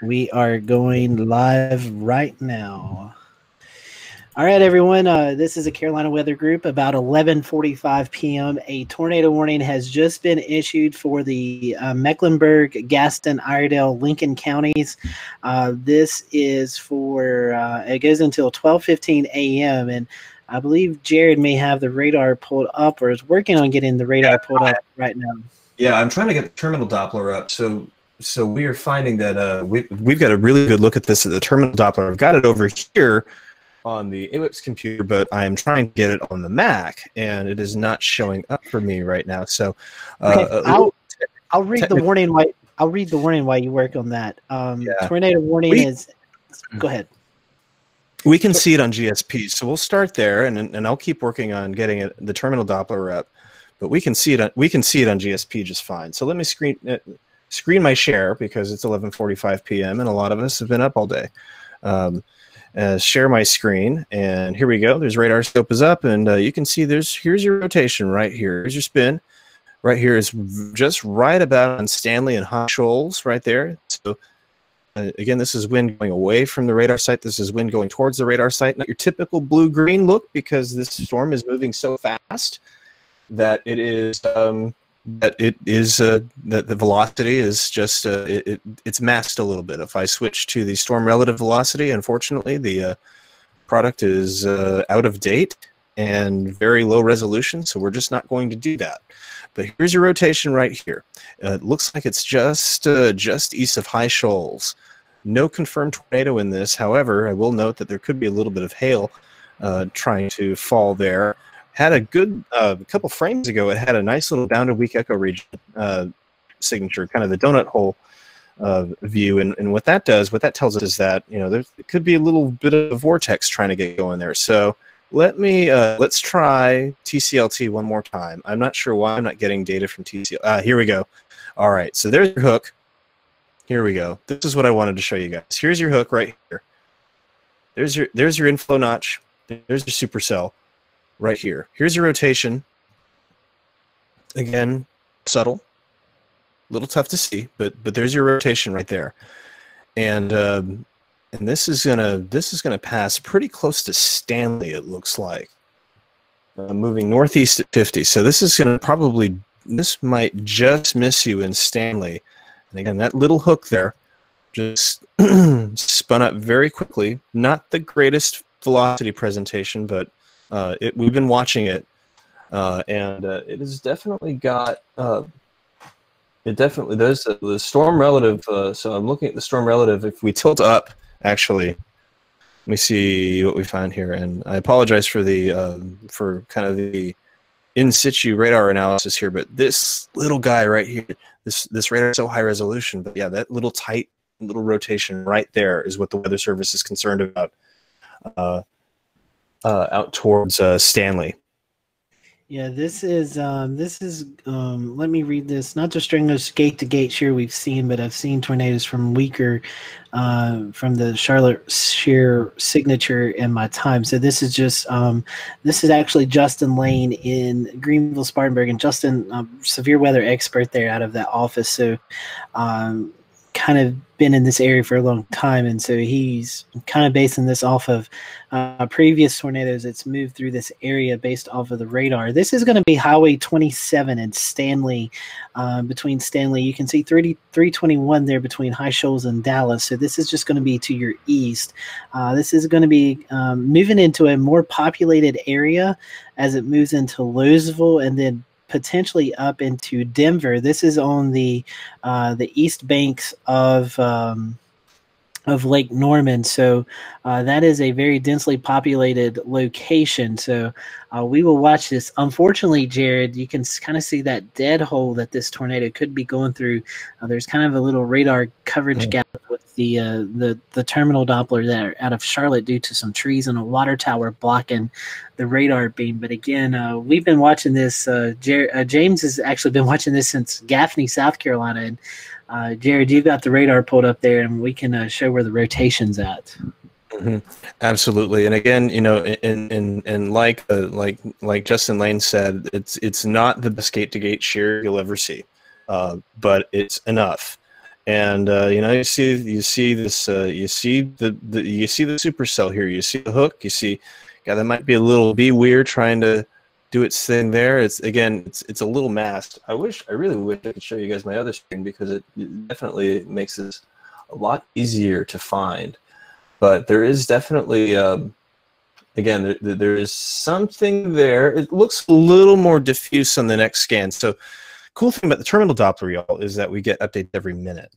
We are going live right now. All right, everyone. This is a Carolina Weather Group. About 11:45 p.m., a tornado warning has just been issued for the Mecklenburg, Gaston, Iredell, Lincoln counties. This is for it goes until 12:15 a.m. and I believe Jared may have the radar pulled up or is working on getting the radar pulled up right now. Yeah, I'm trying to get the terminal Doppler up. So we are finding that we've got a really good look at this at the terminal Doppler. I've got it over here on the AWIPS computer, but I am trying to get it on the Mac, and it is not showing up for me right now. So okay, I'll read the warning. I'll read the warning while you work on that. Tornado warning is. Go ahead. We can see it on GSP, so we'll start there, and I'll keep working on getting the terminal Doppler up. But we can see it on GSP just fine. So let me screen my share because it's 11:45 p.m. and a lot of us have been up all day. Share my screen, and here we go. There's radar scope is up, and you can see here's your rotation right here. Here's your spin. Right here is just right about on Stanley and High Shoals right there. So again, this is wind going away from the radar site. This is wind going towards the radar site. Not your typical blue-green look because this storm is moving so fast that it is that the velocity is just it's masked a little bit. If I switch to the storm relative velocity, unfortunately the product is out of date and very low resolution, so we're just not going to do that. But here's your rotation right here. It looks like it's just east of High Shoals. No confirmed tornado in this. However, I will note that there could be a little bit of hail trying to fall there. Had a good couple frames ago, it had a nice little bounded weak echo region signature, kind of the donut hole view. And what that does, what that tells us is that, you know, there could be a little bit of a vortex trying to get going there. So let's try TCLT one more time. I'm not sure why I'm not getting data from TCL. Here we go. All right, so there's your hook. Here we go. This is what I wanted to show you guys. Here's your hook right here. There's your inflow notch. There's your supercell right here. Here's your rotation. Again, subtle, a little tough to see, but there's your rotation right there. And this is gonna pass pretty close to Stanley, it looks like, moving northeast at 50. So this might just miss you in Stanley. And again, that little hook there just spun up very quickly. Not the greatest velocity presentation, but we've been watching it, and it has definitely got. It definitely does the storm relative. So I'm looking at the storm relative. If we tilt up, actually, let me see what we find here. And I apologize for the for kind of the in situ radar analysis here, but this little guy right here, this radar is so high resolution. But yeah, that little tight little rotation right there is what the Weather Service is concerned about. Out towards Stanley. Yeah, this is let me read this. Not the strongest gate-to-gate shear we've seen, but I've seen tornadoes from weaker from the Charlotte shear signature in my time. So this is just this is actually Justin Lane in Greenville, Spartanburg, and Justin, severe weather expert there out of that office. So kind of been in this area for a long time, and so he's kind of basing this off of previous tornadoes that's moved through this area based off of the radar. This is going to be Highway 27 in Stanley, between Stanley. You can see 321 there between High Shoals and Dallas. So this is just going to be to your east. This is going to be moving into a more populated area as it moves into Louisville and then potentially up into Denver. This is on the east banks of Lake Norman, so that is a very densely populated location. So we will watch this. Unfortunately, Jared, you can kind of see that dead hole that this tornado could be going through. There's kind of a little radar coverage gap with the terminal Doppler there out of Charlotte due to some trees and a water tower blocking the radar beam. But again, we've been watching this. James has actually been watching this since Gaffney, South Carolina. And Jared, you've got the radar pulled up there, and we can show where the rotation's at. Mm-hmm. Absolutely, and again, you know, and like Justin Lane said, it's not the best gate-to-gate shear you'll ever see, but it's enough. And you know, you see this, you see the supercell here. You see the hook. You see, yeah, that might be a little B weird trying to do its thing there. It's again, it's a little masked. I really wish I could show you guys my other screen, because it definitely makes this a lot easier to find. But there is definitely, again, there is something there. It looks a little more diffuse on the next scan. So cool thing about the terminal Doppler, y'all, is that we get updates every minute.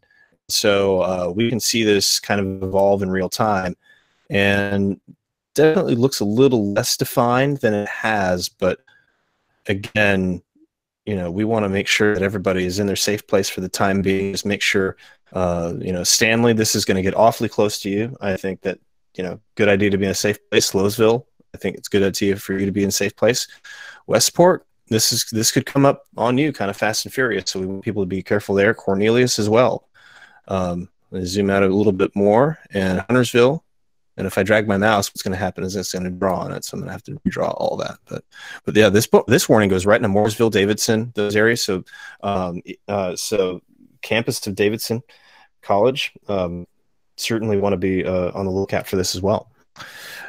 So we can see this kind of evolve in real time, and definitely looks a little less defined than it has. But again, you know, we want to make sure that everybody is in their safe place for the time being. Just make sure, you know, Stanley, this is going to get awfully close to you. I think that, you know, good idea to be in a safe place. Lowesville, I think it's a good idea for you to be in a safe place. Westport, this could come up on you kind of fast and furious, so we want people to be careful there. Cornelius as well. Zoom out a little bit more, and Huntersville. And if I drag my mouse, what's going to happen is it's going to draw on it, so I'm going to have to redraw all that. But yeah, this warning goes right into Mooresville, Davidson, those areas. So so campus of Davidson College, certainly want to be on the lookout for this as well.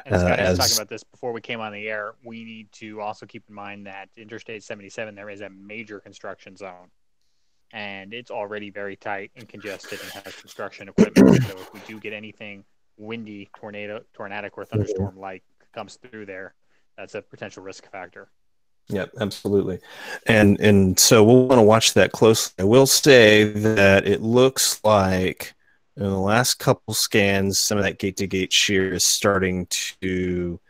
And Scott, I was talking about this before we came on the air. We need to also keep in mind that Interstate 77, there is a major construction zone, and it's already very tight and congested and has construction equipment. So if we do get anything windy, tornadic, or thunderstorm-like comes through there, that's a potential risk factor. Yep, absolutely. And so we'll want to watch that closely. I will say that it looks like in the last couple scans, some of that gate-to-gate shear is starting to,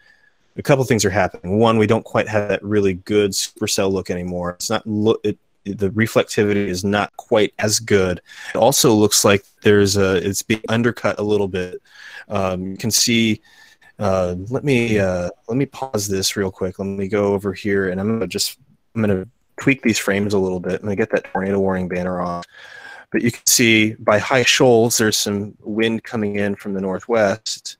a couple things are happening. One, we don't quite have that really good supercell look anymore. It's not the reflectivity is not quite as good. It also looks like it's being undercut a little bit. You can see, let me pause this real quick. Let me go over here, and I'm gonna tweak these frames a little bit. I'm gonna get that tornado warning banner off. But you can see by High Shoals, there's some wind coming in from the northwest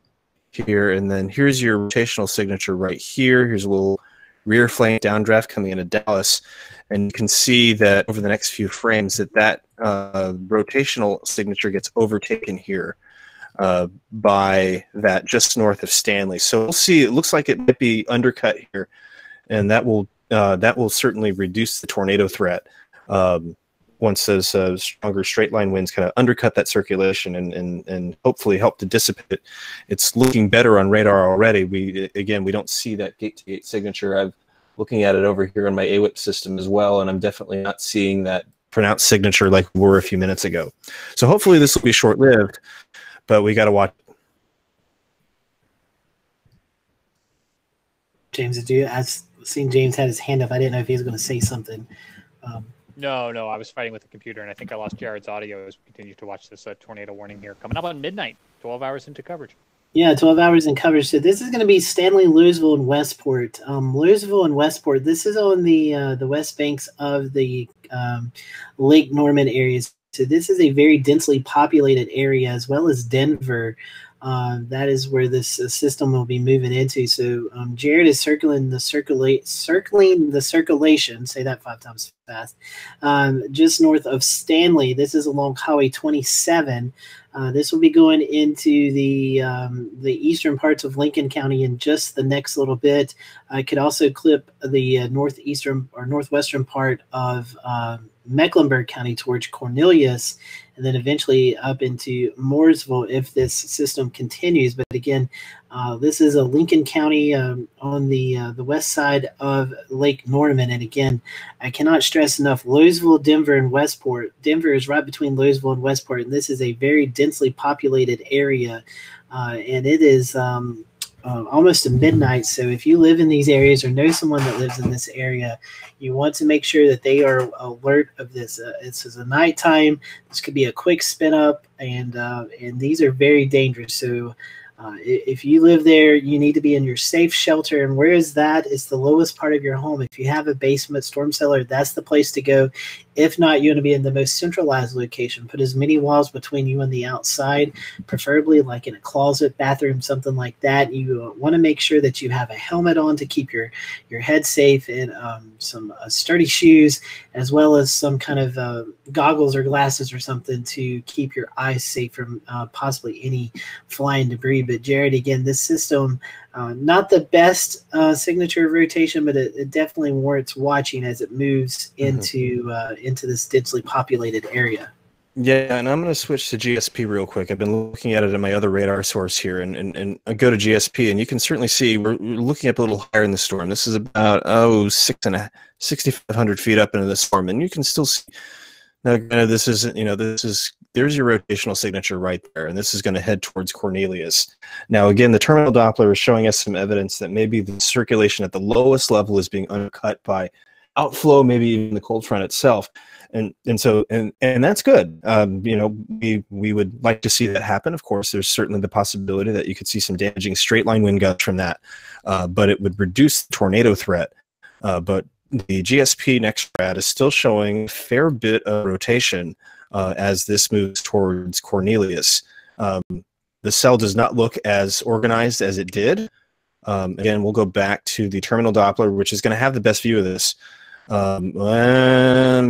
here, and then here's your rotational signature right here. Here's a little rear flank downdraft coming into Dallas, and you can see that over the next few frames that rotational signature gets overtaken here by that just north of Stanley. So we'll see. It looks like it might be undercut here, and that will certainly reduce the tornado threat. Once those stronger straight line winds kind of undercut that circulation and hopefully help to dissipate it. It's looking better on radar already. We don't see that gate-to-gate signature. I'm looking at it over here on my AWIP system as well, and I'm definitely not seeing that pronounced signature like we were a few minutes ago. So hopefully this will be short-lived, but we got to watch. James, I've seen James had his hand up. I didn't know if he was going to say something. No, I was fighting with the computer, and I think I lost Jared's audio as we continue to watch this tornado warning here. Coming up on midnight, 12 hours into coverage. Yeah, 12 hours in coverage. So this is going to be Stanley, Louisville, and Westport. Louisville and Westport, this is on the west banks of the Lake Norman areas. So this is a very densely populated area, as well as Denver. That is where this system will be moving into. So Jared is circling the circulation. Say that 5 times fast. Just north of Stanley. This is along Highway 27. This will be going into the eastern parts of Lincoln County in just the next little bit. I could also clip the northeastern or northwestern part of Mecklenburg County towards Cornelius, and then eventually up into Mooresville if this system continues. But again, this is a Lincoln County on the west side of Lake Norman. And again, I cannot stress enough, Louisville, Denver, and Westport. Denver is right between Louisville and Westport, and this is a very densely populated area. And it is almost to midnight. So if you live in these areas or know someone that lives in this area, you want to make sure that they are alert of this. This is a nighttime. This could be a quick spin up, and these are very dangerous. So if you live there, you need to be in your safe shelter. And where is that? It's the lowest part of your home. If you have a basement storm cellar, that's the place to go. If not, you want to be in the most centralized location. Put as many walls between you and the outside, preferably like in a closet, bathroom, something like that. You want to make sure that you have a helmet on to keep your head safe, and some sturdy shoes, as well as some kind of goggles or glasses or something to keep your eyes safe from possibly any flying debris. But Jared, again, this system, not the best signature of rotation, but it definitely warrants watching as it moves into this densely populated area. Yeah, and I'm going to switch to GSP real quick. I've been looking at it in my other radar source here, and I go to GSP, and you can certainly see we're looking up a little higher in the storm. This is about 6,500 feet up into the storm, and you can still see. Now, this isn't, there's your rotational signature right there, and this is going to head towards Cornelius. Now, again, the terminal Doppler is showing us some evidence that maybe the circulation at the lowest level is being undercut by outflow, maybe even the cold front itself. And that's good. We would like to see that happen. Of course, there's certainly the possibility that you could see some damaging straight line wind gusts from that, but it would reduce the tornado threat. But the GSP NextRad is still showing a fair bit of rotation as this moves towards Cornelius. The cell does not look as organized as it did. Again, we'll go back to the terminal Doppler, which is going to have the best view of this.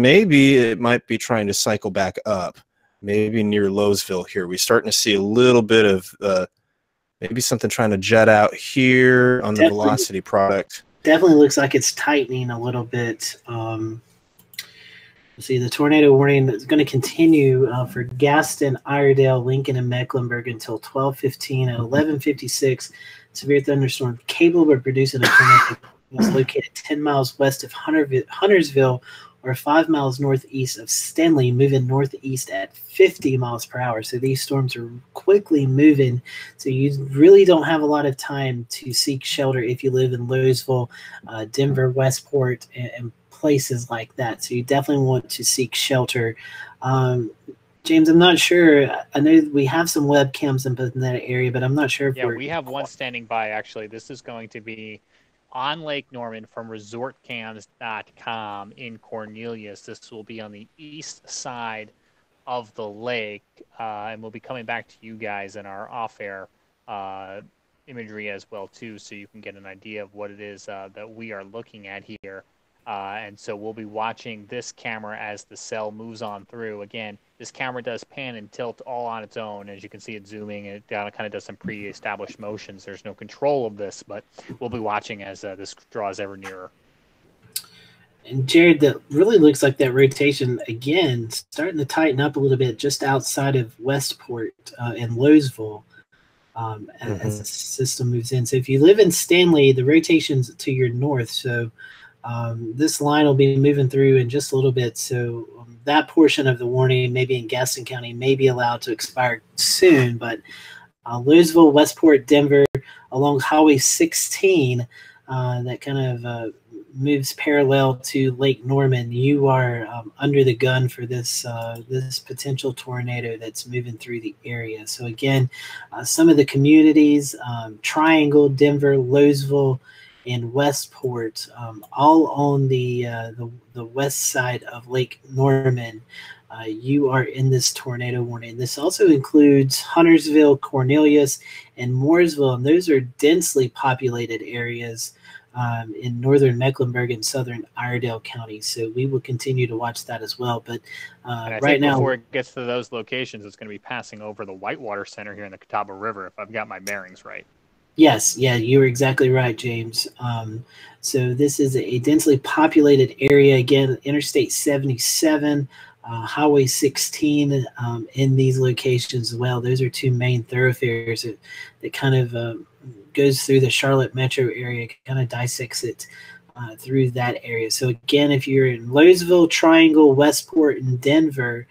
Maybe it might be trying to cycle back up, maybe near Lowesville here. We're starting to see a little bit of maybe something trying to jet out here on the velocity product. Definitely looks like it's tightening a little bit. Let's see, the tornado warning is going to continue for Gaston, Iredell, Lincoln, and Mecklenburg until 12:15. At 11:56, severe thunderstorm capable of producing a tornado is located 10 miles west of Huntersville or 5 miles northeast of Stanley, moving northeast at 50 miles per hour. So these storms are quickly moving. So you really don't have a lot of time to seek shelter if you live in Louisville, Denver, Westport, and places like that. So you definitely want to seek shelter. James, I'm not sure. I know we have some webcams in that area, but I'm not sure if we have one standing by, actually. This is going to be on Lake Norman from resortcams.com in Cornelius. This will be on the east side of the lake, and we'll be coming back to you guys in our off-air imagery as well, too, so you can get an idea of what it is that we are looking at here. And so we'll be watching this camera as the cell moves on through. Again, this camera does pan and tilt all on its own. As you can see it zooming, it kind of does some pre-established motions. There's no control of this, but we'll be watching as this draws ever nearer. And Jared, that really looks like that rotation, again, starting to tighten up a little bit just outside of Westport and Lowesville as the system moves in. So if you live in Stanley, the rotation's to your north, so this line will be moving through in just a little bit, so that portion of the warning, maybe in Gaston County, may be allowed to expire soon. But Louisville, Westport, Denver, along Highway 16, that kind of moves parallel to Lake Norman, you are under the gun for this this potential tornado that's moving through the area. So again, some of the communities, Triangle, Denver, Louisville, and Westport, all on the west side of Lake Norman, you are in this tornado warning. This also includes Huntersville, Cornelius, and Mooresville, and those are densely populated areas in northern Mecklenburg and southern Iredell County. So we will continue to watch that as well. But right now, before it gets to those locations, it's going to be passing over the Whitewater Center here in the Catawba River, if I've got my bearings right. Yes, yeah, you're exactly right, James. So this is a densely populated area. Again, Interstate 77, Highway 16 in these locations as well. Those are two main thoroughfares that kind of goes through the Charlotte metro area, kind of dissects it through that area. So again, if you're in Louisville, Triangle, Westport, and Denver,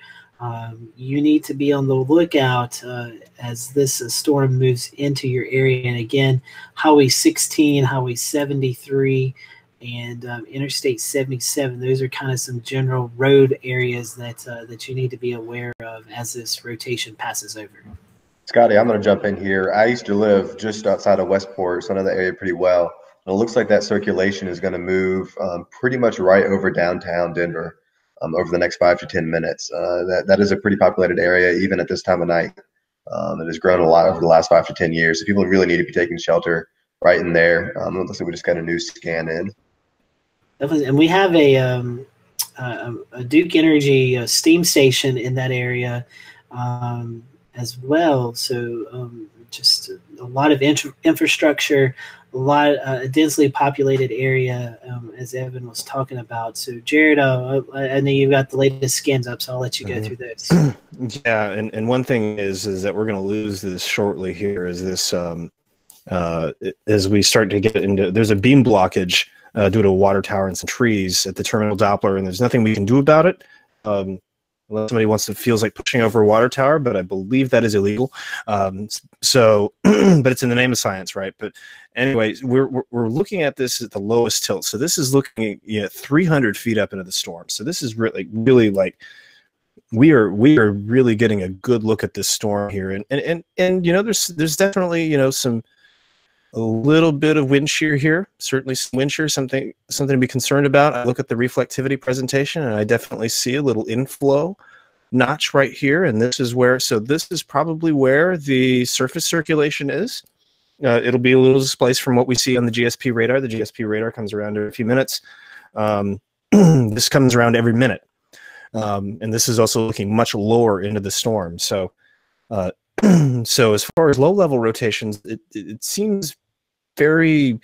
you need to be on the lookout as this storm moves into your area. And again, Highway 16, Highway 73, and Interstate 77, those are kind of some general road areas that you need to be aware of as this rotation passes over. Scotty, I'm going to jump in here. I used to live just outside of Westport, so I know that area pretty well. And it looks like that circulation is going to move pretty much right over downtown Denver. over the next 5 to 10 minutes. That is a pretty populated area, even at this time of night. It has grown a lot over the last 5 to 10 years. So people really need to be taking shelter right in there. Looks like we just got a new scan in. And we have a Duke Energy steam station in that area as well. So just a lot of infrastructure, a lot a densely populated area, as Evan was talking about. So Jared, I know you've got the latest scans up, so I'll let you go through those. Yeah, and one thing is that we're going to lose this shortly here. Is this as we start to get into, there's a beam blockage due to a water tower and some trees at the terminal Doppler, and there's nothing we can do about it. Unless somebody feels like pushing over a water tower, but I believe that is illegal. So, but it's in the name of science, right? But anyway, we're looking at this at the lowest tilt. So this is looking at 300 feet up into the storm. So this is really like we are really getting a good look at this storm here, and you know, there's definitely, you know, a little bit of wind shear here, certainly some wind shear, something to be concerned about. I look at the reflectivity presentation, and I definitely see a little inflow notch right here, and this is where, so this is probably where the surface circulation is. It'll be a little displaced from what we see on the GSP radar. The GSP radar comes around every few minutes. This comes around every minute, and this is also looking much lower into the storm. So so as far as low-level rotations, it seems very.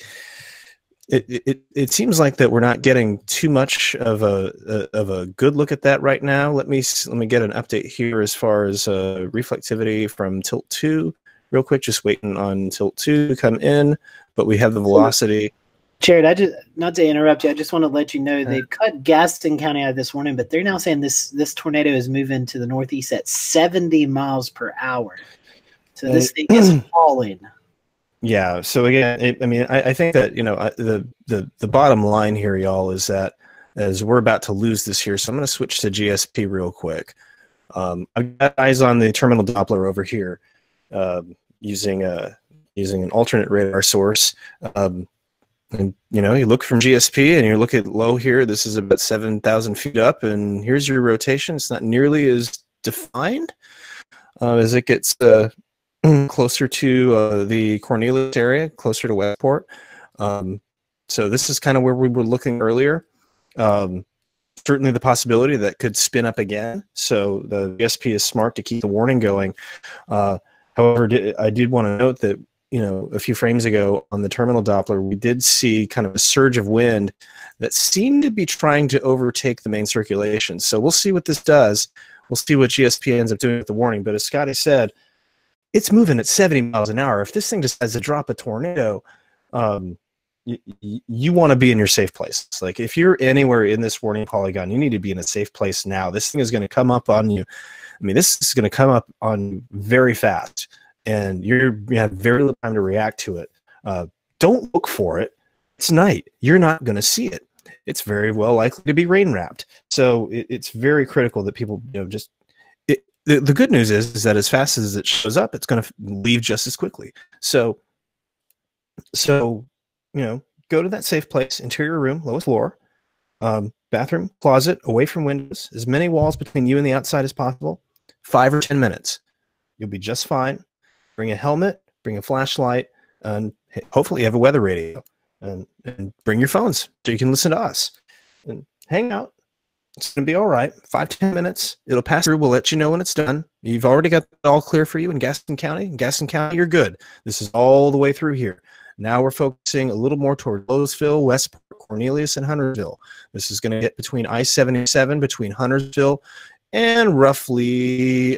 It seems like that we're not getting too much of a good look at that right now. Let me get an update here as far as reflectivity from tilt 2 real quick. Just waiting on tilt 2 to come in, but we have the velocity. Jared, I just, not to interrupt you, I just want to let you know they've cut Gaston County out of this warning, but they're now saying this tornado is moving to the northeast at 70 miles per hour. So this thing is falling. Yeah. So again, I mean, I think that, you know, the bottom line here, y'all, is that as we're about to lose this here, so I'm going to switch to GSP real quick. I've got eyes on the terminal Doppler over here, using an alternate radar source. And, you know, you look from GSP and you look at low here. This is about 7,000 feet up, and here's your rotation. It's not nearly as defined as it gets closer to the Cornelius area, closer to Westport. So this is kind of where we were looking earlier. Certainly the possibility that could spin up again. So the GSP is smart to keep the warning going. However, I did want to note that, you know, a few frames ago on the terminal Doppler, we did see kind of a surge of wind that seemed to be trying to overtake the main circulation. So we'll see what this does. We'll see what GSP ends up doing with the warning. But as Scotty said, it's moving at 70 miles an hour. If this thing decides to drop a tornado, you want to be in your safe place. Like if you're anywhere in this warning polygon, you need to be in a safe place now. This thing is going to come up on you. I mean, this is going to come up on you very fast, and you have very little time to react to it. Don't look for it. It's night. You're not going to see it. It's very well likely to be rain wrapped. So it's very critical that people, you know, just the good news is that as fast as it shows up, it's going to leave just as quickly. So you know, go to that safe place, interior room, lowest floor, bathroom, closet, away from windows, as many walls between you and the outside as possible. 5 or 10 minutes. You'll be just fine. Bring a helmet, bring a flashlight, and hopefully you have a weather radio. And bring your phones so you can listen to us. And hang out. It's going to be all right. 5 to 10 minutes. It'll pass through. We'll let you know when it's done. You've already got it all clear for you in Gaston County. In Gaston County, you're good. This is all the way through here. Now we're focusing a little more toward Lowesville, Westport, Cornelius, and Huntersville. This is going to get between I-77, between Huntersville, and roughly,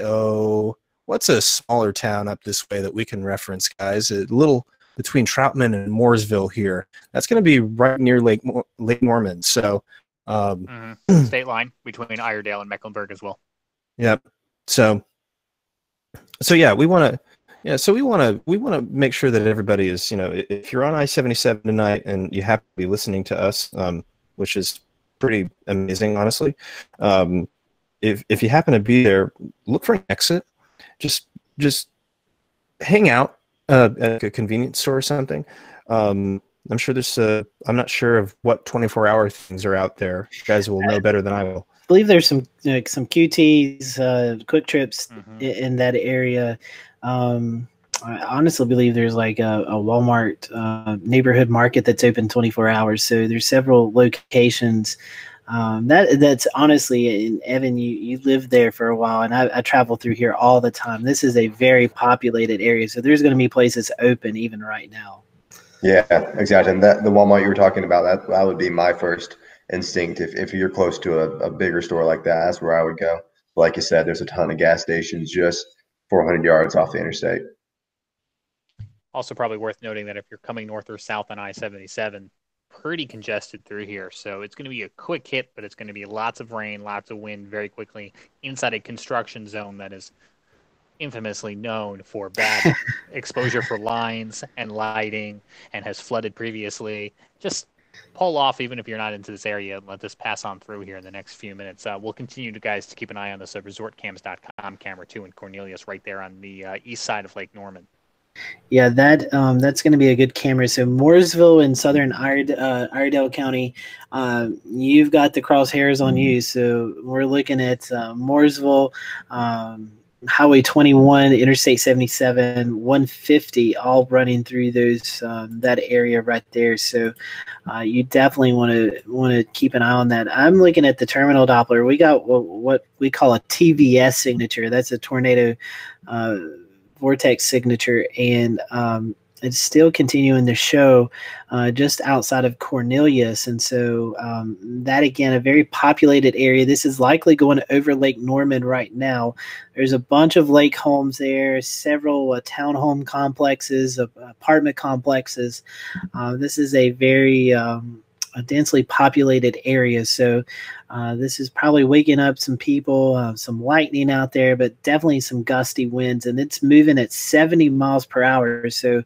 what's a smaller town up this way that we can reference, guys? A little between Troutman and Mooresville here. That's going to be right near Lake Norman. So, state line between Iredale and Mecklenburg as well. Yep. So yeah, we want to. Yeah, so we want to make sure that everybody is, you know, if you're on I-77 tonight and you have to be listening to us, which is pretty amazing, honestly. If you happen to be there, look for an exit. Just hang out at a convenience store or something. I'm sure there's I'm not sure of what 24-hour things are out there. You guys will know better than I will. believe there's some some QTs, Quick Trips in that area. I honestly believe there's like a Walmart neighborhood market that's open 24 hours. So there's several locations. That's honestly, and Evan, you lived there for a while, and I travel through here all the time. This is a very populated area, so there's going to be places open even right now. Yeah, exactly. And the Walmart you were talking about, that would be my first instinct. If you're close to a bigger store like that, that's where I would go. Like you said, there's a ton of gas stations just 400 yards off the interstate. Also, probably worth noting that if you're coming north or south on I-77, pretty congested through here. So it's going to be a quick hit, but it's going to be lots of rain, lots of wind very quickly inside a construction zone that is infamously known for bad exposure for lines and lighting and has flooded previously. Just pull off even if you're not into this area and let this pass on through here in the next few minutes. We'll continue to guys to keep an eye on this resortcams.com camera too in Cornelius right there on the east side of Lake Norman. Yeah, that's going to be a good camera. So Mooresville in southern Iredell County, you've got the crosshairs on you. So we're looking at Mooresville, Highway 21, Interstate 77, 150, all running through those that area right there. So you definitely want to keep an eye on that. I'm looking at the terminal Doppler. We got what we call a TVS signature. That's a tornado vortex signature, and it's still continuing to show just outside of Cornelius. And so that, again, a very populated area. This is likely going over Lake Norman right now. There's a bunch of lake homes there, several townhome complexes, apartment complexes. This is a very a densely populated area. So this is probably waking up some people, some lightning out there, but definitely some gusty winds, and it's moving at 70 miles per hour. So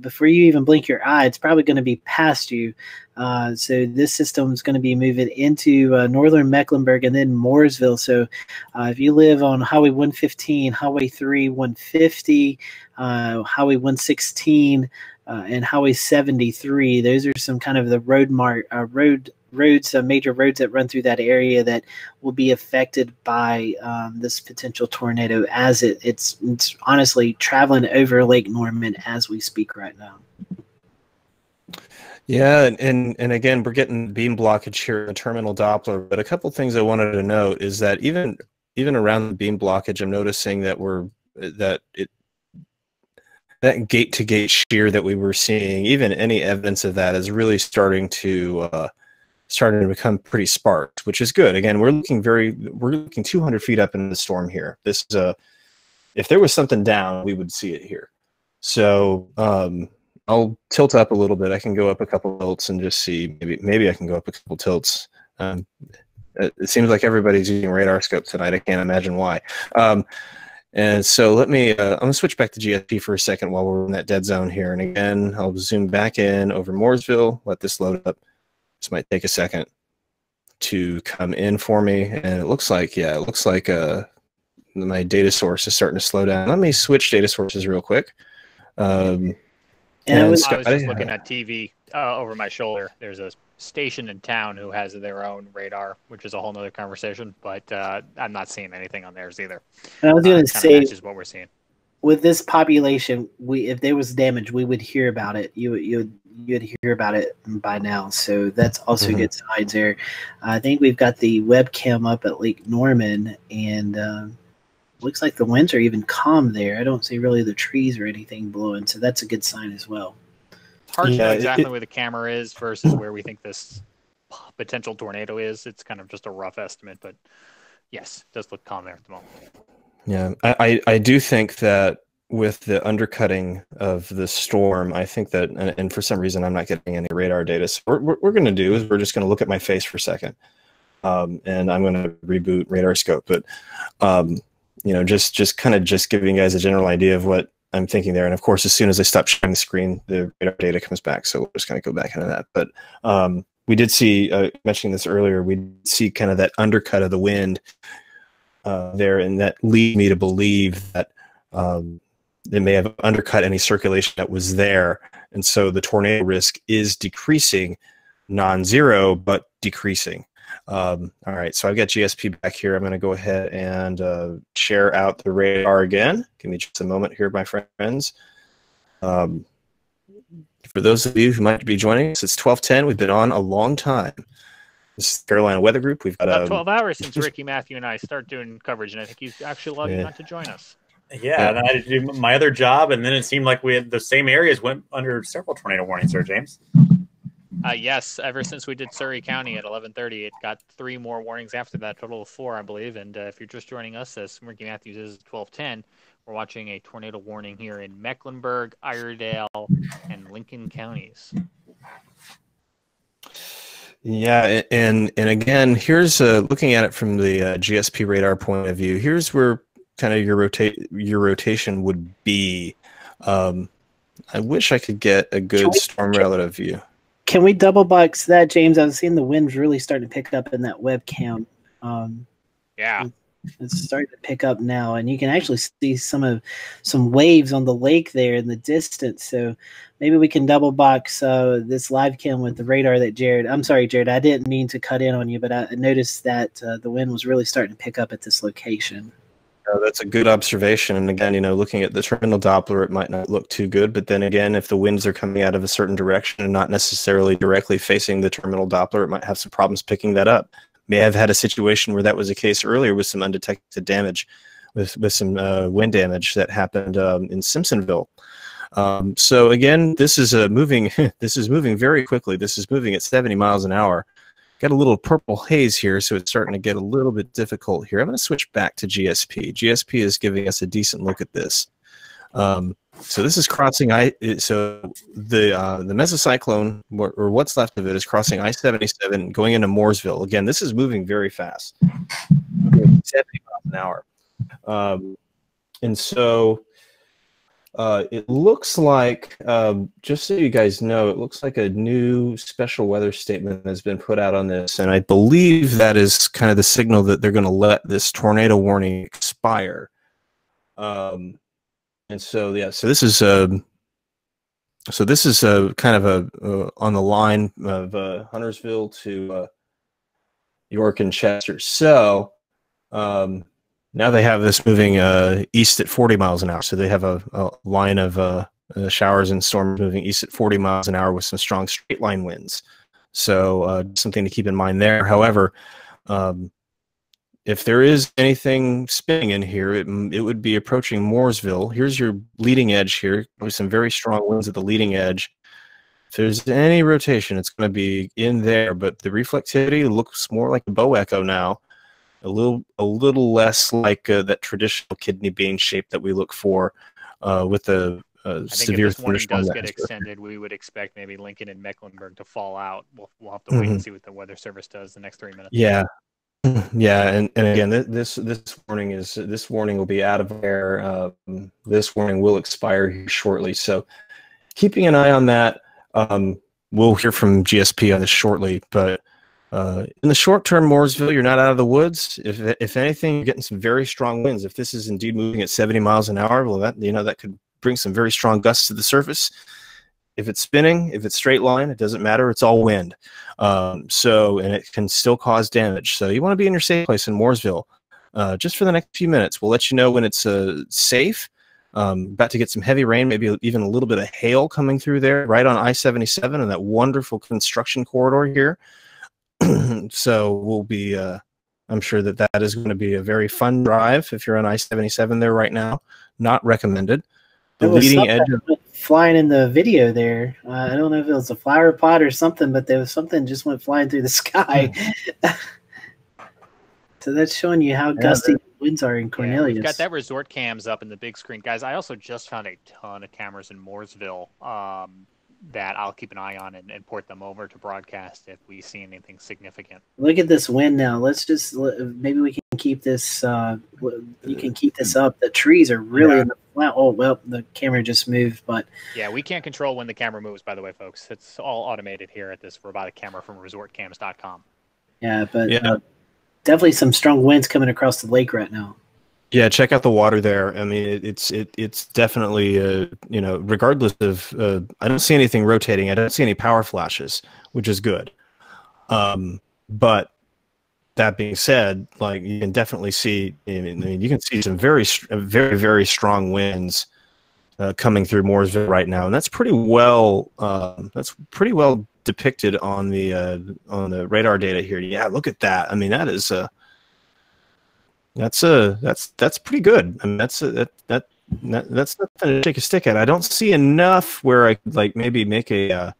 before you even blink your eye, it's probably going to be past you. So this system is going to be moving into northern Mecklenburg and then Mooresville. So if you live on Highway 115, Highway 3, 150, Highway 116, and Highway 73, those are some kind of the major roads that run through that area that will be affected by this potential tornado as it's honestly traveling over Lake Norman as we speak right now. Yeah, and again, we're getting beam blockage here in the terminal Doppler, but a couple things I wanted to note is that even around the beam blockage, I'm noticing that that gate-to-gate shear that we were seeing, even any evidence of that is really starting to become pretty sparse, which is good. Again, we're looking 200 feet up into the storm here. This is if there was something down, we would see it here. So I'll tilt up a little bit. I can go up a couple tilts and just see. Maybe I can go up a couple tilts. It seems like everybody's using radar scope tonight. I can't imagine why. And so let me, I'm going to switch back to GSP for a second while we're in that dead zone here. And again, I'll zoom back in over Mooresville, let this load up. This might take a second to come in for me. And it looks like, yeah, it looks like my data source is starting to slow down. Let me switch data sources real quick. I was just looking at TV over my shoulder. There's a station in town who has their own radar, which is a whole nother conversation, but I'm not seeing anything on theirs either. And I was going to say, matches what we're seeing. With this population, if there was damage, we would hear about it. You'd hear about it by now. So that's also good signs there. I think we've got the webcam up at Lake Norman, and looks like the winds are even calm there. I don't see really the trees or anything blowing, so that's a good sign as well. It's hard to know exactly where the camera is versus where we think this potential tornado is. It's kind of just a rough estimate, but yes, it does look calm there at the moment. Yeah, I do think that with the undercutting of the storm, I think that, and for some reason I'm not getting any radar data, so what we're going to do is we're just going to look at my face for a second, and I'm going to reboot radar scope, but you know, just giving you guys a general idea of what I'm thinking there. And of course, as soon as I stop sharing the screen, the radar data comes back. So we're just going to go back into that. But we did see, mentioning this earlier, we see kind of that undercut of the wind there, and that leads me to believe that they may have undercut any circulation that was there. And so the tornado risk is decreasing, non-zero, but decreasing. All right, so I've got GSP back here. I'm going to go ahead and share out the radar again. Give me just a moment here, my friends. For those of you who might be joining us, it's 12:10. We've been on a long time. This is Carolina Weather Group. We've got about 12 hours since Ricky, Matthew, and I start doing coverage, and I think he's actually lucky not to join us. Yeah, and I had to do my other job, and then it seemed like we had the same areas went under several tornado warnings, Sir James. Yes, ever since we did Surrey County at 11:30, it got 3 more warnings after that, total of 4, I believe. And if you're just joining us, as Ricky Matthews is 12:10, we're watching a tornado warning here in Mecklenburg, Iredell, and Lincoln counties. Yeah, and again, here's looking at it from the GSP radar point of view. Here's where kind of your rotation would be. I wish I could get a good storm relative view. Can we double box that, James? I was seeing the winds really starting to pick up in that webcam. Yeah, it's starting to pick up now, and you can actually see some waves on the lake there in the distance. So maybe we can double box this live cam with the radar that Jared. I'm sorry, Jared. I didn't mean to cut in on you, but I noticed that the wind was really starting to pick up at this location. That's a good observation. And again, looking at the terminal Doppler, it might not look too good. But then again, if the winds are coming out of a certain direction and not necessarily directly facing the terminal Doppler, it might have some problems picking that up. May have had a situation where that was the case earlier with some undetected damage, with some wind damage that happened in Simpsonville. So again, this is moving. This is moving very quickly. This is moving at 70 miles an hour. Got a little purple haze here, so it's starting to get a little bit difficult here. I'm going to switch back to GSP. GSP is giving us a decent look at this. So this is crossing so the mesocyclone, or what's left of it, is crossing I-77, going into Mooresville. Again, this is moving very fast, 70 miles an hour. And so it looks like, just so you guys know, it looks like a new special weather statement has been put out on this, and I believe that is kind of the signal that they're going to let this tornado warning expire. And so, yeah, so this is kind of on the line of Huntersville to York and Chester. So now they have this moving east at 40 miles an hour. So they have a line of showers and storms moving east at 40 miles an hour with some strong straight line winds. So something to keep in mind there. However, if there is anything spinning in here, it would be approaching Mooresville. Here's your leading edge here with some very strong winds at the leading edge. If there's any rotation, it's going to be in there, but the reflectivity looks more like a bow echo now. A little less like that traditional kidney bean shape that we look for with the severe if this warning does get extended, we would expect maybe Lincoln and Mecklenburg to fall out. We'll have to wait and see what the Weather Service does the next 3 minutes. Yeah. Yeah, and again, this warning will be out of air. This warning will expire here shortly, so keeping an eye on that. We'll hear from GSP on this shortly, but in the short term, Mooresville, you're not out of the woods. If anything, you're getting some very strong winds. If this is indeed moving at 70 miles an hour, well, that could bring some very strong gusts to the surface. If it's spinning, if it's straight line, it doesn't matter. It's all wind. And it can still cause damage. So you want to be in your safe place in Mooresville just for the next few minutes. We'll let you know when it's safe. About to get some heavy rain, maybe even a little bit of hail coming through there, right on I-77 and that wonderful construction corridor here. So we'll be, I'm sure that is going to be a very fun drive if you're on I-77 there right now. Not recommended. The leading edge of flying in the video there. I don't know if it was a flower pot or something, but there was something just went flying through the sky. So that's showing you how gusty the winds are in Cornelius. We've got that resort cams up in the big screen. Guys, I also just found a ton of cameras in Mooresville that I'll keep an eye on and port them over to broadcast if we see anything significant. Look at this wind now. Let's just, maybe we can keep this, you can keep this up. The trees are really in the flat. Oh, well, the camera just moved, but. Yeah, we can't control when the camera moves, by the way, folks. It's all automated here at this robotic camera from resortcams.com. Yeah, but definitely some strong winds coming across the lake right now. Yeah, check out the water there. I mean, it's definitely regardless of I don't see anything rotating. I don't see any power flashes, which is good. But that being said, like you can definitely see, I mean, you can see some very, very strong winds coming through Mooresville right now, and that's pretty well depicted on the radar data here. Yeah, look at that. I mean, that is that's pretty good. I mean, that's nothing to shake a stick at. I don't see enough where I could like maybe make a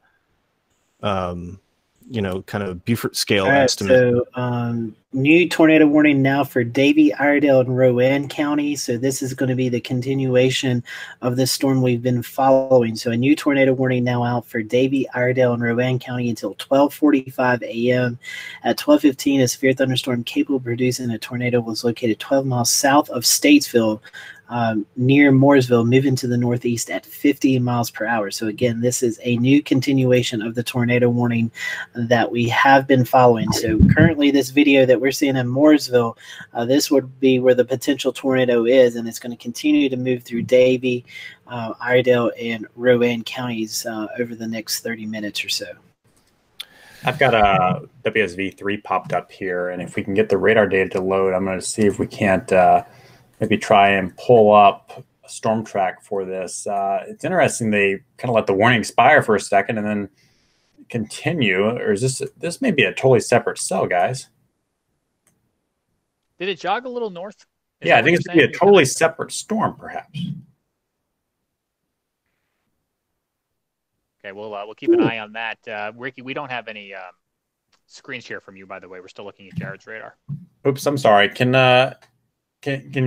you know, kind of Beaufort scale estimate. So new tornado warning now for Davie, Iredell, and Rowan County. So this is going to be the continuation of the storm we've been following. So a new tornado warning now out for Davie, Iredell, and Rowan County until 12:45 a.m. At 12:15, a severe thunderstorm capable of producing a tornado was located 12 miles south of Statesville, near Mooresville, moving to the northeast at 50 miles per hour. So again, this is a new continuation of the tornado warning that we have been following. So currently this video that we're seeing in Mooresville, this would be where the potential tornado is, and it's going to continue to move through Davie, Iredell, and Rowan counties over the next 30 minutes or so. I've got a WSV3 popped up here, and if we can get the radar data to load, I'm going to see if we can't maybe try and pull up a storm track for this. It's interesting they kind of let the warning expire for a second and then continue. Or is this may be a totally separate cell, guys? Did it jog a little north? Yeah, I think it's going to be a totally separate storm, perhaps. Okay, we'll keep an eye on that. Ricky, we don't have any screen share from you, by the way. We're still looking at Jared's radar. Oops, I'm sorry. Can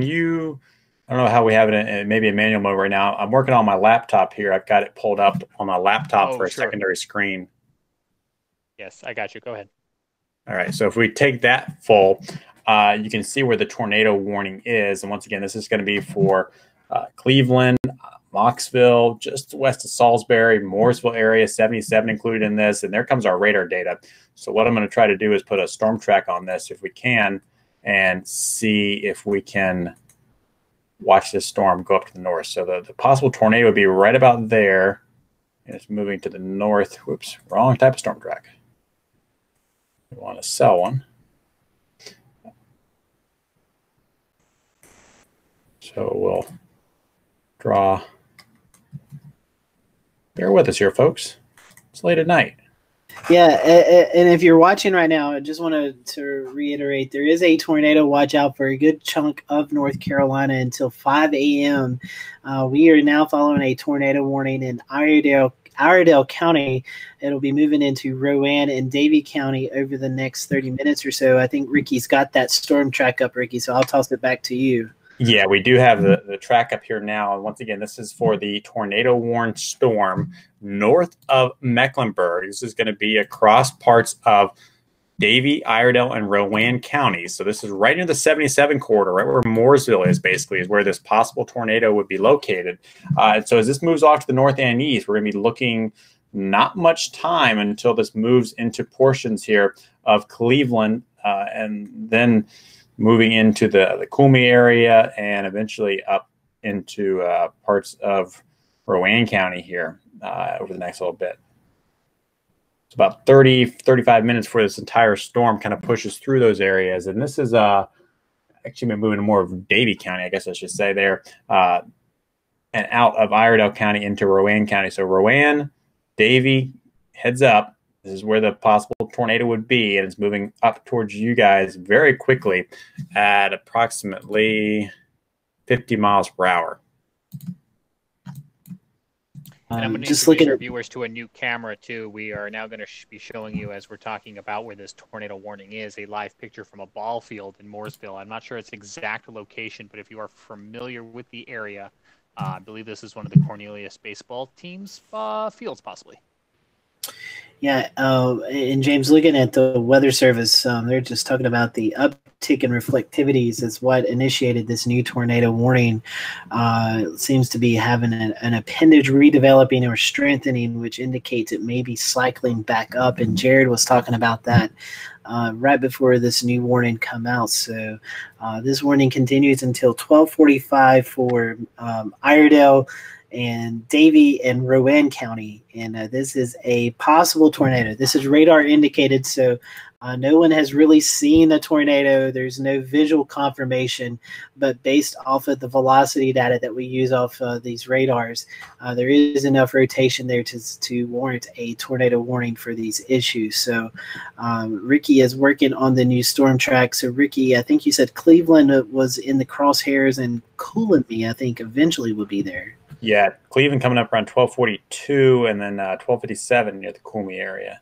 you, I don't know how we have it in maybe a manual mode right now. I'm working on my laptop here. I've got it pulled up on my laptop for a secondary screen. Yes, I got you. Go ahead. All right. So if we take that full, you can see where the tornado warning is. And once again, this is going to be for Cleveland, Mocksville, just west of Salisbury, Mooresville area, 77 included in this. And there comes our radar data. So what I'm going to try to do is put a storm track on this if we can, and see if we can watch this storm go up to the north. So the possible tornado would be right about there. And it's moving to the north. Whoops, wrong type of storm track. We want to sell one. So we'll draw. Bear with us here, folks. It's late at night. Yeah, and if you're watching right now, I just wanted to reiterate, there is a tornado watch out for a good chunk of North Carolina until 5 a.m. We are now following a tornado warning in Iredell County. It'll be moving into Rowan and Davie County over the next 30 minutes or so. I think Ricky's got that storm track up, Ricky, so I'll toss it back to you. Yeah, we do have the track up here now. And once again, this is for the tornado warned storm north of Mecklenburg. This is going to be across parts of Davie, Iredell, and Rowan counties. So this is right near the 77 corridor, right where Mooresville is, basically, is where this possible tornado would be located. And so as this moves off to the north and east, we're going to be looking not much time until this moves into portions here of Cleveland and then moving into the Coolmey area and eventually up into parts of Rowan County here over the next little bit. It's about 35 minutes before this entire storm kind of pushes through those areas. And this is actually been moving more of Davie County, I guess I should say there, and out of Iredell County into Rowan County. So Rowan, Davie, heads up. This is where the possible tornado would be, and it's moving up towards you guys very quickly at approximately 50 miles per hour. And I'm going to introduce our viewers to a new camera, too. We are now going to be showing you, as we're talking about where this tornado warning is, a live picture from a ball field in Mooresville. I'm not sure its exact location, but if you are familiar with the area, I believe this is one of the Cornelius baseball team's fields, possibly. Yeah, and James, looking at the Weather Service, they're just talking about the uptick in reflectivities is what initiated this new tornado warning. It seems to be having an appendage redeveloping or strengthening, which indicates it may be cycling back up. And Jared was talking about that right before this new warning come out. So this warning continues until 12:45 for Iredell and Davie and Rowan County. And this is a possible tornado. This is radar indicated, so no one has really seen a tornado. There's no visual confirmation, but based off of the velocity data that we use off these radars, there is enough rotation there to warrant a tornado warning for these issues. So Ricky is working on the new storm track. So Ricky, I think you said Cleveland was in the crosshairs, and Coolamy, I think, eventually will be there. Yeah, Cleveland coming up around 12:42, and then 12:57 near the Coolamy area.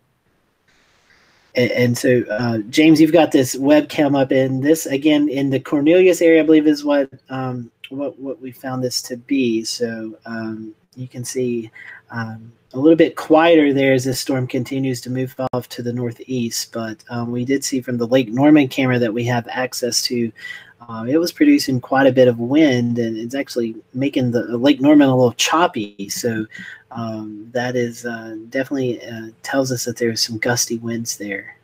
And so, James, you've got this webcam up, and this again in the Cornelius area, I believe, is what we found this to be. So you can see a little bit quieter there as this storm continues to move off to the northeast. But we did see from the Lake Norman camera that we have access to. It was producing quite a bit of wind, and it's actually making the Lake Norman a little choppy. So that is definitely tells us that there's some gusty winds there.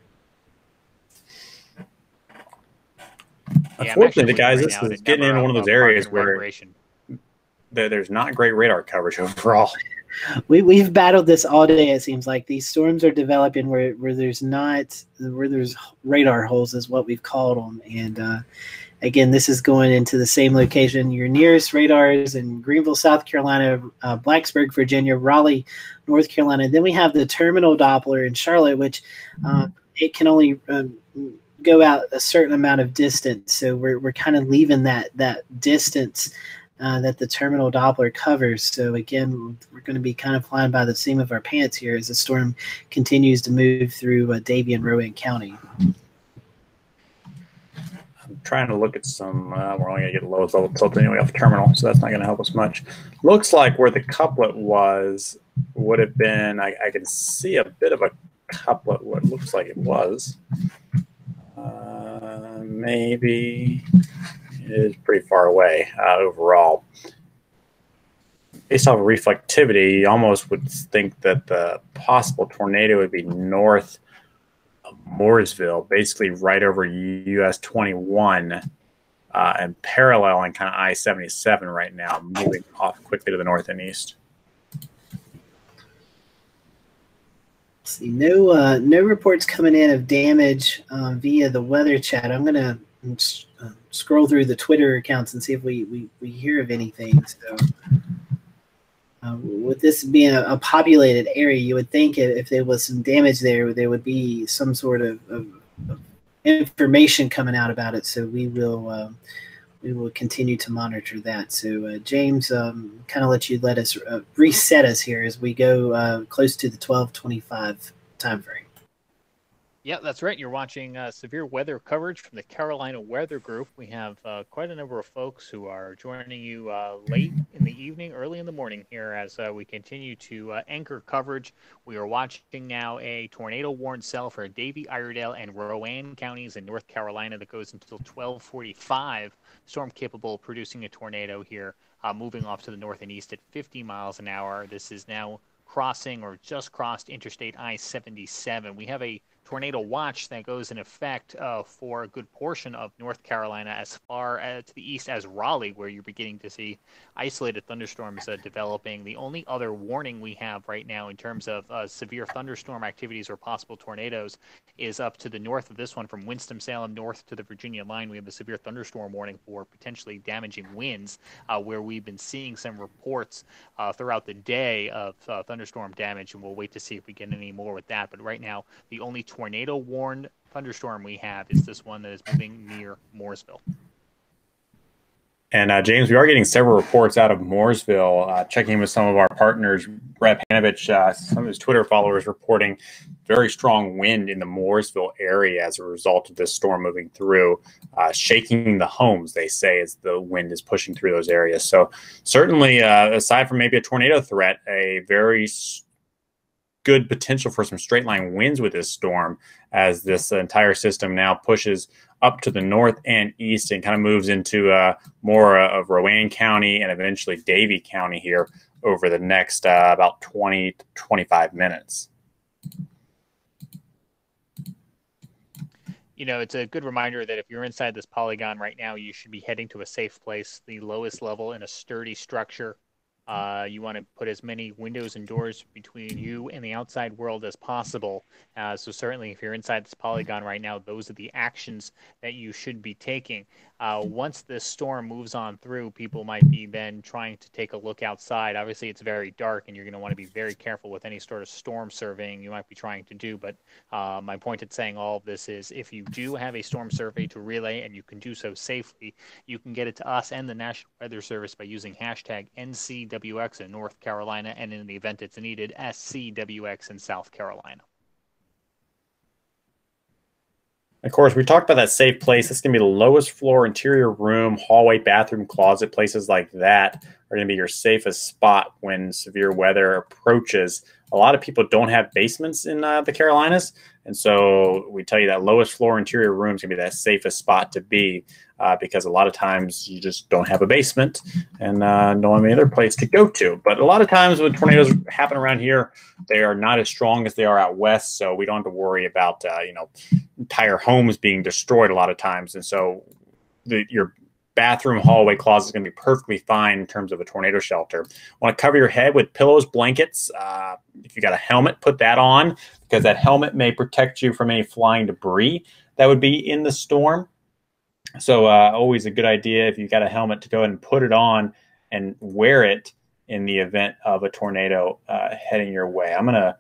Yeah, unfortunately, guys, this is getting into one of those areas where there's not great radar coverage overall. We've battled this all day. It seems like these storms are developing where there's radar holes, is what we've called them, and again, this is going into the same location. Your nearest radars in Greenville, South Carolina, Blacksburg, Virginia, Raleigh, North Carolina. Then we have the terminal Doppler in Charlotte, which it can only go out a certain amount of distance. So we're kind of leaving that distance that the terminal Doppler covers. So again, we're going to be kind of flying by the seam of our pants here as the storm continues to move through Davie and Rowan County. Trying to look at some, we're only going to get lowest level tilt anyway off the terminal, so that's not going to help us much. Looks like where the couplet would have been, I can see a bit of a couplet, what looks like it was. Maybe it is pretty far away overall. Based off of reflectivity, you almost would think that the possible tornado would be north Mooresville, basically right over US 21 and paralleling kind of I-77 right now, moving off quickly to the north and east. See, no reports coming in of damage via the weather chat. I'm going to scroll through the Twitter accounts and see if we hear of anything. So with this being a populated area, you would think if there was some damage there would be some sort of information coming out about it. So we will continue to monitor that. So James, kind of let us reset us here as we go close to the 12:25 time frame. Yeah, that's right. You're watching severe weather coverage from the Carolina Weather Group. We have quite a number of folks who are joining you late in the evening, early in the morning here as we continue to anchor coverage. We are watching now a tornado-warned cell for Davie, Iredell, and Rowan counties in North Carolina that goes until 12:45. Storm capable of producing a tornado here, moving off to the north and east at 50 miles an hour. This is now crossing or just crossed Interstate I-77. We have a tornado watch that goes in effect for a good portion of North Carolina as far to the east as Raleigh, where you're beginning to see isolated thunderstorms developing. The only other warning we have right now in terms of severe thunderstorm activities or possible tornadoes is up to the north of this one from Winston-Salem north to the Virginia line. We have a severe thunderstorm warning for potentially damaging winds where we've been seeing some reports throughout the day of thunderstorm damage, and we'll wait to see if we get any more with that. But right now, the only tornado warned thunderstorm we have is this one that is moving near Mooresville. And James, we are getting several reports out of Mooresville, checking with some of our partners. Brett Panovich, some of his Twitter followers reporting very strong wind in the Mooresville area as a result of this storm moving through, shaking the homes, they say, as the wind is pushing through those areas. So certainly, aside from maybe a tornado threat, a very good potential for some straight line winds with this storm as this entire system now pushes up to the north and east and kind of moves into more of Rowan County and eventually Davie County here over the next about 20 to 25 minutes. You know, it's a good reminder that if you're inside this polygon right now, you should be heading to a safe place, the lowest level in a sturdy structure. You want to put as many windows and doors between you and the outside world as possible. So certainly if you're inside this polygon right now, those are the actions that you should be taking. Once this storm moves on through, people might be then trying to take a look outside. Obviously, it's very dark, and you're going to want to be very careful with any sort of storm surveying you might be trying to do. But my point in saying all of this is if you do have a storm survey to relay and you can do so safely, you can get it to us and the National Weather Service by using hashtag NCWX in North Carolina, and in the event it's needed, SCWX in South Carolina. Of course, we talked about that safe place. It's going to be the lowest floor, interior room, hallway, bathroom, closet. Places like that are going to be your safest spot when severe weather approaches. A lot of people don't have basements in the Carolinas. And so we tell you that lowest floor interior room is going to be that safest spot to be because a lot of times you just don't have a basement and no any other place to go to. But a lot of times when tornadoes happen around here, they are not as strong as they are out west. So we don't have to worry about, entire homes being destroyed a lot of times. And so your bathroom, hallway, closet is going to be perfectly fine in terms of a tornado shelter. Want to cover your head with pillows, blankets. If you got a helmet, put that on because that helmet may protect you from any flying debris that would be in the storm. So always a good idea if you got a helmet to go ahead and put it on and wear it in the event of a tornado heading your way. I'm going to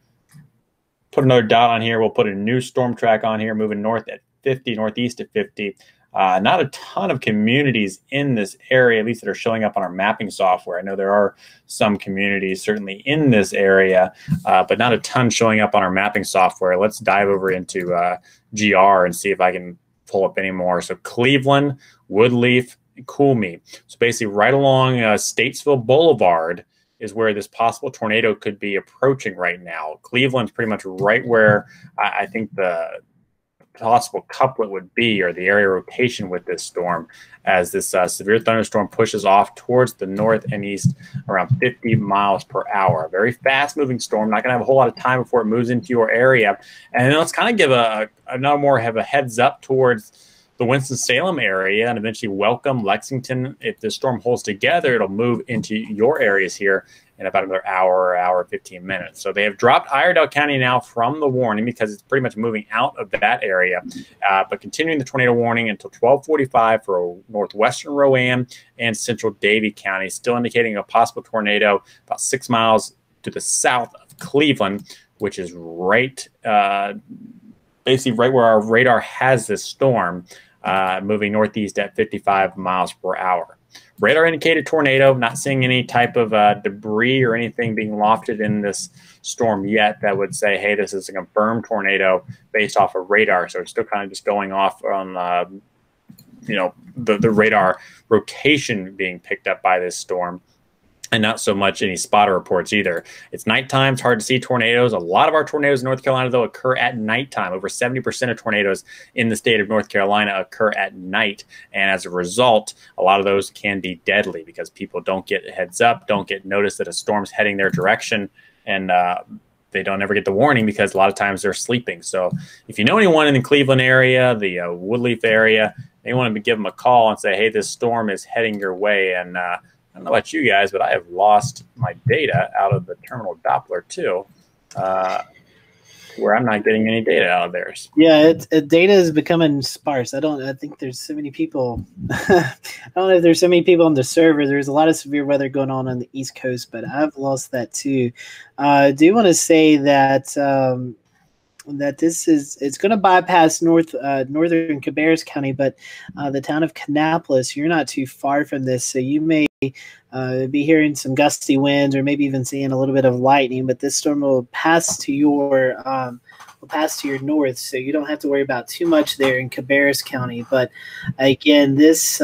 put another dot on here. We'll put a new storm track on here, moving north at 50, northeast at 50. Not a ton of communities in this area, at least that are showing up on our mapping software. I know there are some communities certainly in this area, but not a ton showing up on our mapping software. Let's dive over into GR and see if I can pull up any more. So Cleveland, Woodleaf, Coolme. So basically right along Statesville Boulevard is where this possible tornado could be approaching right now. Cleveland's pretty much right where I think the possible couplet would be, or the area rotation with this storm, as this severe thunderstorm pushes off towards the north and east around 50 miles per hour. A very fast moving storm, not gonna have a whole lot of time before it moves into your area. And then let's kind of give have a heads up towards the Winston-Salem area and eventually Welcome, Lexington. If this storm holds together, it'll move into your areas here in about another hour 15 minutes. So they have dropped Iredell County now from the warning because it's pretty much moving out of that area, but continuing the tornado warning until 12:45 for northwestern Rowan and central Davie County, still indicating a possible tornado about 6 miles to the south of Cleveland, which is right, basically right where our radar has this storm, moving northeast at 55 miles per hour. Radar indicated tornado, not seeing any type of debris or anything being lofted in this storm yet that would say, hey, this is a confirmed tornado based off of radar. So it's still kind of just going off on, the radar rotation being picked up by this storm, and not so much any spotter reports either. It's nighttime. It's hard to see tornadoes. A lot of our tornadoes in North Carolina, though, occur at nighttime. Over 70% of tornadoes in the state of North Carolina occur at night. And as a result, a lot of those can be deadly because people don't get a heads up, don't get notice that a storm's heading their direction, and they don't ever get the warning because a lot of times they're sleeping. So if you know anyone in the Cleveland area, the Woodleaf area, they want to give them a call and say, hey, this storm is heading your way. And I don't know about you guys, but I have lost my data out of the terminal Doppler too, where I'm not getting any data out of theirs. Yeah, data is becoming sparse. I think there's so many people. I don't know if there's so many people on the server. There's a lot of severe weather going on the East Coast, but I've lost that too. I do want to say that that it's going to bypass northern Cabarrus County, but the town of Kannapolis, you're not too far from this, so you may be hearing some gusty winds or maybe even seeing a little bit of lightning. But this storm will pass to your north, so you don't have to worry about too much there in Cabarrus County. But again, this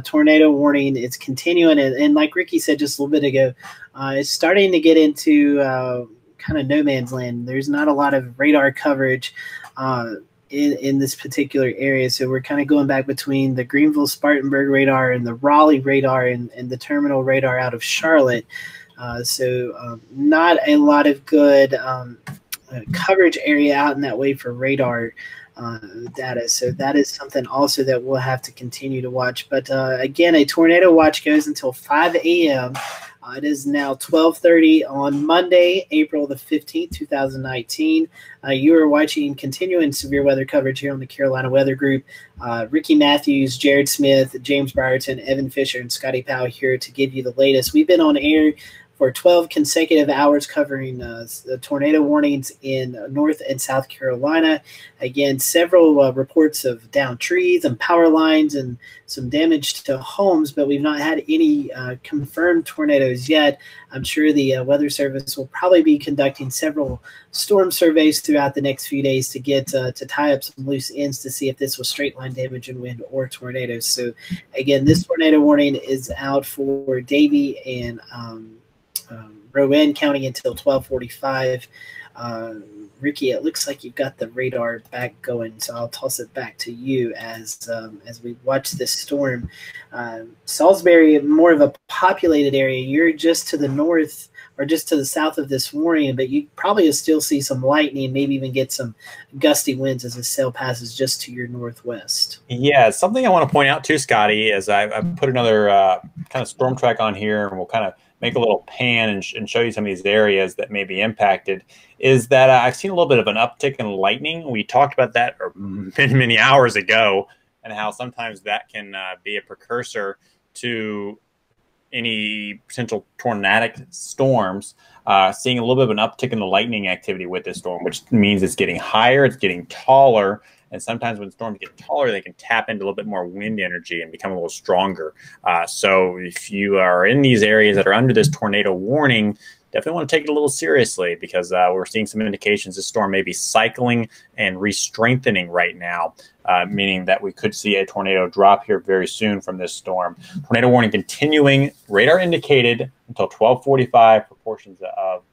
tornado warning, it's continuing, and like Ricky said just a little bit ago, it's starting to get into kind of no man's land. There's not a lot of radar coverage in this particular area, so we're kind of going back between the Greenville Spartanburg radar and the Raleigh radar and the terminal radar out of Charlotte. So not a lot of good coverage area out in that way for radar data. So that is something also that we'll have to continue to watch. But again, a tornado watch goes until 5 a.m. It is now 12:30 on Monday, April the 15th, 2019. You are watching continuing severe weather coverage here on the Carolina Weather Group. Ricky Matthews, Jared Smith, James Brierton, Evan Fisher, and Scotty Powell here to give you the latest. We've been on air for 12 consecutive hours covering the tornado warnings in North and South Carolina. Again, several reports of downed trees and power lines and some damage to homes, but we've not had any confirmed tornadoes yet. I'm sure the Weather Service will probably be conducting several storm surveys throughout the next few days to get to tie up some loose ends to see if this was straight line damage and wind or tornadoes. So again, this tornado warning is out for Davie and Rowan County until 12:45. Ricky, it looks like you've got the radar back going, so I'll toss it back to you as we watch this storm. Salisbury, more of a populated area. You're just to the north or just to the south of this warning, but you probably will still see some lightning, maybe even get some gusty winds as the cell passes just to your northwest. Yeah, something I want to point out too, Scotty, is I put another kind of storm track on here, and we'll kind of make a little pan and show you some of these areas that may be impacted, is that I've seen a little bit of an uptick in lightning. We talked about that many hours ago, and how sometimes that can be a precursor to any potential tornadic storms. Seeing a little bit of an uptick in the lightning activity with this storm, which means it's getting higher, it's getting taller, and sometimes when storms get taller, they can tap into a little bit more wind energy and become a little stronger. So if you are in these areas that are under this tornado warning, definitely want to take it a little seriously, because we're seeing some indications this storm may be cycling and re-strengthening right now, meaning that we could see a tornado drop here very soon from this storm. Tornado warning continuing, radar indicated until 12:45 for portions of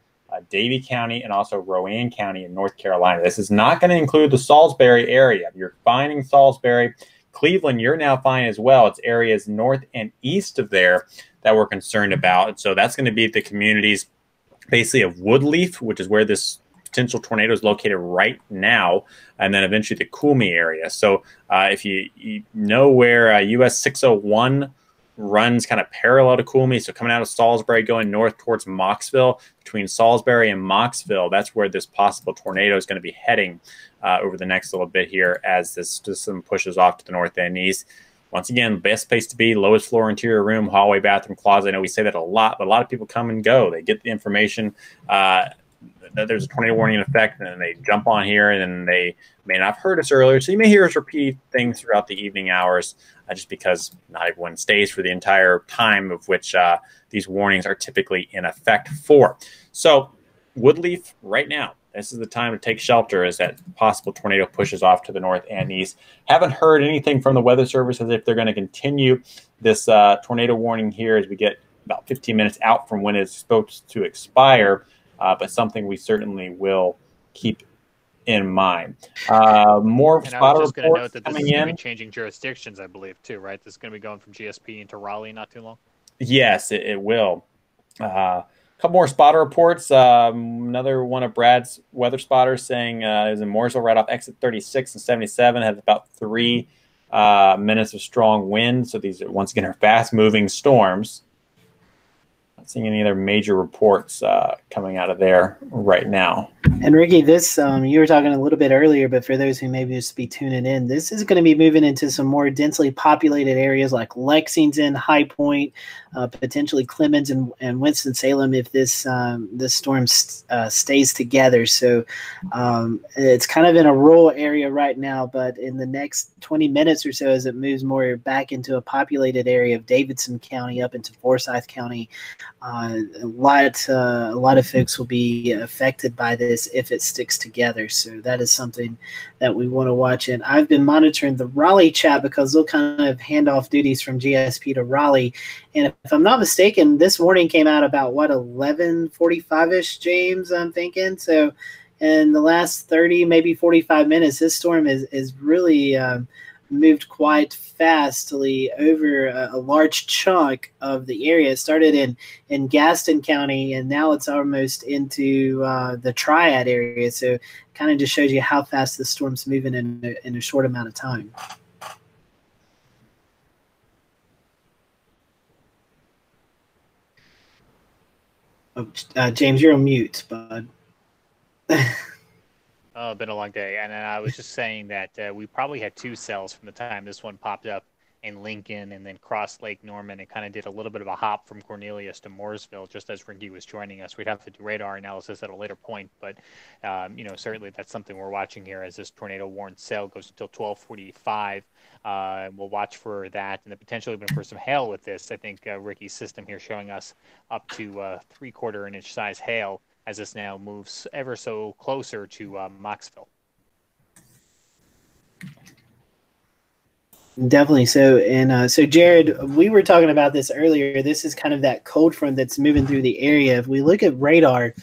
Davie County and also Rowan County in North Carolina. This is not going to include the Salisbury area. You're finding Salisbury. Cleveland, you're now fine as well. It's areas north and east of there that we're concerned about. So that's going to be the communities basically of Woodleaf, which is where this potential tornado is located right now, and then eventually the Coolmey area. So if you know where US 601 runs kind of parallel to Coolmey, so coming out of Salisbury going north towards Mocksville, between Salisbury and Mocksville, that's where this possible tornado is going to be heading over the next little bit here as this system pushes off to the north and east. Once again, best place to be, lowest floor, interior room, hallway, bathroom, closet. I know we say that a lot, but a lot of people come and go. They get the information that there's a tornado warning in effect, and then they jump on here, and then they may not have heard us earlier. So you may hear us repeat things throughout the evening hours, just because not everyone stays for the entire time of which these warnings are typically in effect for. So Woodleaf right now, this is the time to take shelter as that possible tornado pushes off to the north and east. Haven't heard anything from the Weather Service as if they're going to continue this tornado warning here as we get about 15 minutes out from when it's supposed to expire, but something we certainly will keep in mind. More and spotter I was just going to note reports that this coming is going to in. be changing jurisdictions, I believe, too, right? This is going to be going from GSP into Raleigh not too long. Yes, it will. A couple more spotter reports. Another one of Brad's weather spotters saying is in Mooresville right off exit 36 and 77, has about 3 minutes of strong wind. So these, once again, are fast-moving storms. Not seeing any other major reports coming out of there right now. And Ricky, this you were talking a little bit earlier, but for those who maybe just be tuning in, this is going to be moving into some more densely populated areas like Lexington, High Point, potentially Clemens and Winston-Salem if this this storm stays together. So it's kind of in a rural area right now, but in the next 20 minutes or so, as it moves more back into a populated area of Davidson County up into Forsyth County, a lot of folks will be affected by this if it sticks together. So that is something that we want to watch. And I've been monitoring the Raleigh chat because they'll kind of hand off duties from GSP to Raleigh. And if I'm not mistaken, this warning came out about, 11:45-ish, James, I'm thinking. So in the last 30, maybe 45 minutes, this storm is really moved quite fastly over a large chunk of the area. It started in Gaston County, and now it's almost into the Triad area. So kind of just shows you how fast the storm's moving in a short amount of time. James, you're on mute, bud. Oh, been a long day. And then I was just saying that we probably had 2 cells from the time this one popped up in Lincoln and then crossed Lake Norman and kind of did a little bit of a hop from Cornelius to Mooresville just as Rinky was joining us. We'd have to do radar analysis at a later point, but certainly that's something we're watching here as this tornado-warned cell goes until 12:45. We'll watch for that and then potentially even for some hail with this. I think Ricky's system here showing us up to 3/4 inch size hail as this now moves ever so closer to Mocksville. Definitely. So Jared, we were talking about this earlier. This is kind of that cold front that's moving through the area. If we look at radar,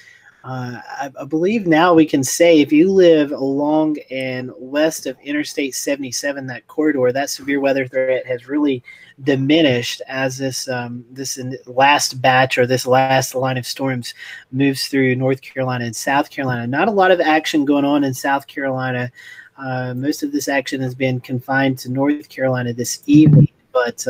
I believe now we can say if you live along and west of Interstate 77, that corridor, that severe weather threat has really diminished as this last batch or this last line of storms moves through North Carolina and South Carolina. Not a lot of action going on in South Carolina. Most of this action has been confined to North Carolina this evening, but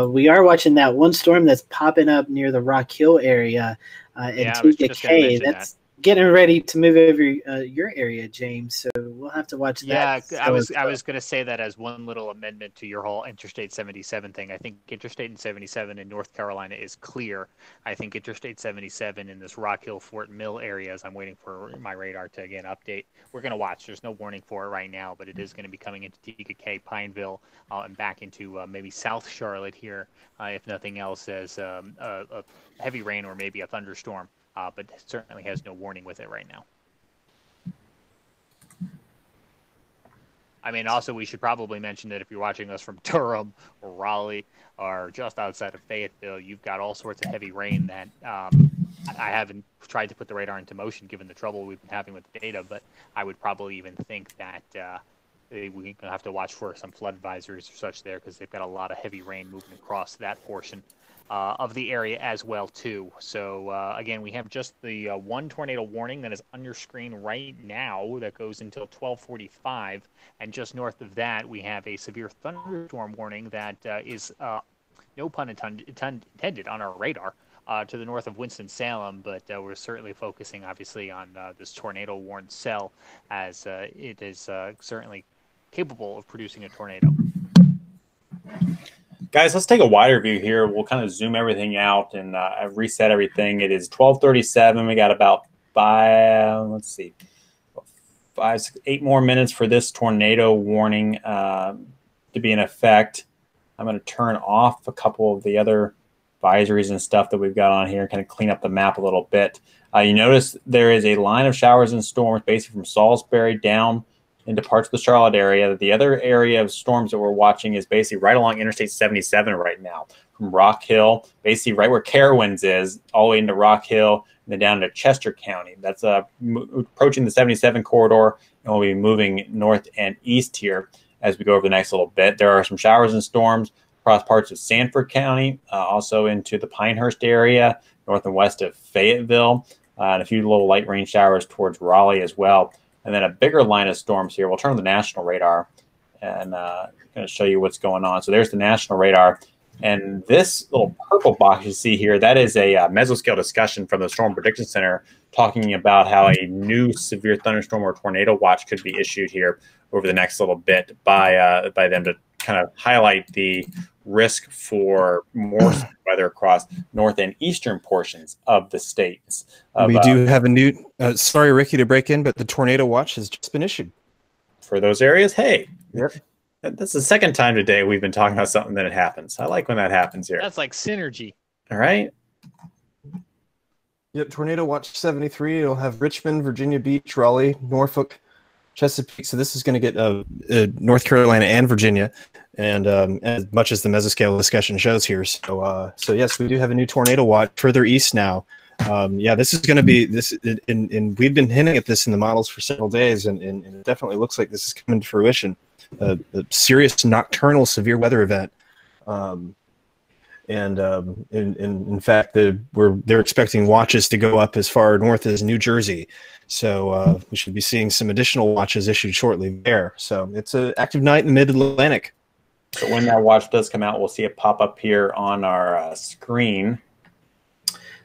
we are watching that one storm that's popping up near the Rock Hill area in TK. That's getting ready to move over your area, James. So we'll have to watch that. Yeah, I was going to say that as one little amendment to your whole Interstate 77 thing. I think Interstate 77 in North Carolina is clear. I think Interstate 77 in this Rock Hill Fort Mill areas, I'm waiting for my radar to again update. We're going to watch. There's no warning for it right now, but it is going to be coming into TKK, Pineville, and back into maybe South Charlotte here, if nothing else, as a heavy rain or maybe a thunderstorm. But certainly has no warning with it right now. I mean, also, we should probably mention that if you're watching us from Durham or Raleigh or just outside of Fayetteville, you've got all sorts of heavy rain that I haven't tried to put the radar into motion given the trouble we've been having with the data, but I would probably even think that we have to watch for some flood advisories or such there because they've got a lot of heavy rain moving across that portion of the area as well too. So again, we have just the one tornado warning that is on your screen right now that goes until 12:45, and just north of that we have a severe thunderstorm warning that is no pun intended on our radar to the north of Winston-Salem, but we're certainly focusing obviously on this tornado warned cell as it is certainly capable of producing a tornado. Guys, let's take a wider view here. We'll kind of zoom everything out and reset everything. It is 12:37. We got about 8 more minutes for this tornado warning to be in effect. I'm going to turn off a couple of the other advisories and stuff that we've got on here and kind of clean up the map a little bit. You notice there is a line of showers and storms basically from Salisbury down into parts of the Charlotte area. The other area of storms that we're watching is basically right along Interstate 77 right now, from Rock Hill, basically right where Carowinds is, all the way into Rock Hill, and then down to Chester County. That's approaching the 77 corridor, and we'll be moving north and east here as we go over the next little bit. There are some showers and storms across parts of Sanford County, also into the Pinehurst area, north and west of Fayetteville, and a few little light rain showers towards Raleigh as well. And then a bigger line of storms here. We'll turn on the national radar and going to show you what's going on. So there's the national radar. And this little purple box you see here, that is a mesoscale discussion from the Storm Prediction Center talking about how a new severe thunderstorm or tornado watch could be issued here over the next little bit by them to kind of highlight the risk for more weather across north and eastern portions of the states. We do have a new, sorry, Ricky, to break in, but the tornado watch has just been issued. For those areas, hey. Yep. That's the second time today we've been talking about something that it happens. I like when that happens here. That's like synergy. All right. Yep, tornado watch 73. It'll have Richmond, Virginia Beach, Raleigh, Norfolk, Chesapeake. So this is going to get North Carolina and Virginia, and as much as the mesoscale discussion shows here. So yes, we do have a new tornado watch further east now. Yeah, this is going to be this, and we've been hinting at this in the models for several days, and it definitely looks like this is coming to fruition. A serious nocturnal severe weather event, in fact, they're expecting watches to go up as far north as New Jersey. So we should be seeing some additional watches issued shortly there. So it's an active night in the Mid-Atlantic. So when that watch does come out, we'll see it pop up here on our screen.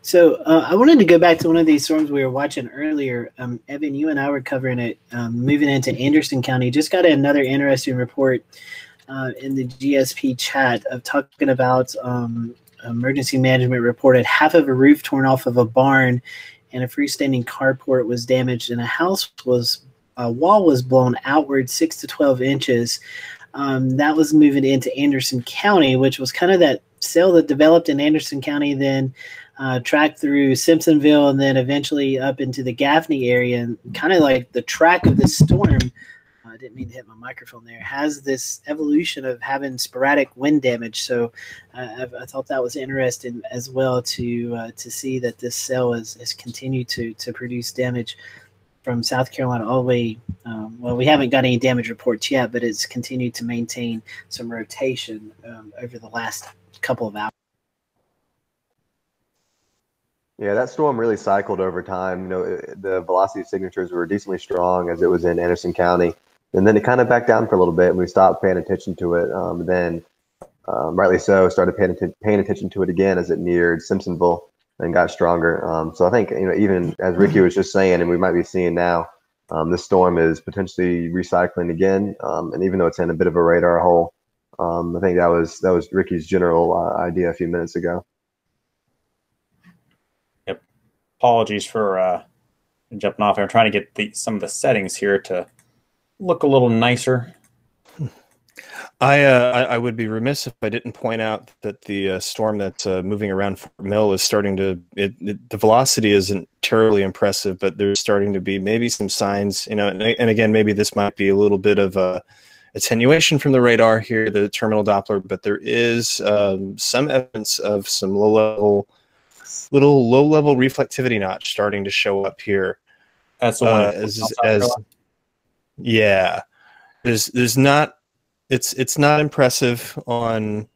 So I wanted to go back to one of these storms we were watching earlier. Evan, you and I were covering it, moving into Anderson County. Just got another interesting report in the GSP chat of talking about emergency management reported half of a roof torn off of a barn and a freestanding carport was damaged and a wall was blown outward 6 to 12 inches. That was moving into Anderson County, which was kind of that cell that developed in Anderson County, then tracked through Simpsonville, and then eventually up into the Gaffney area. And kind of like the track of this storm, I didn't mean to hit my microphone there, has this evolution of having sporadic wind damage. So I thought that was interesting as well to see that this cell has continued to produce damage from South Carolina all the way. Well, we haven't got any damage reports yet, but it's continued to maintain some rotation over the last couple of hours. Yeah, that storm really cycled over time. You know, the velocity signatures were decently strong as it was in Anderson County, and then it kind of backed down for a little bit, and we stopped paying attention to it. Then, rightly so, started paying attention to it again as it neared Simpsonville and got stronger. So I think, you know, even as Ricky was just saying, and we might be seeing now, this storm is potentially recycling again. And even though it's in a bit of a radar hole, I think that was Ricky's general idea a few minutes ago. Yep. Apologies for jumping off. I'm trying to get some of the settings here to look a little nicer. I would be remiss if I didn't point out that the storm that's moving around Fort Mill is starting to, the velocity isn't terribly impressive, but there's starting to be maybe some signs, you know, and again, maybe this might be a little bit of attenuation from the radar here, the terminal Doppler, but there is some evidence of some low-level reflectivity notch starting to show up here. That's the one. Yeah, there's not. It's not impressive on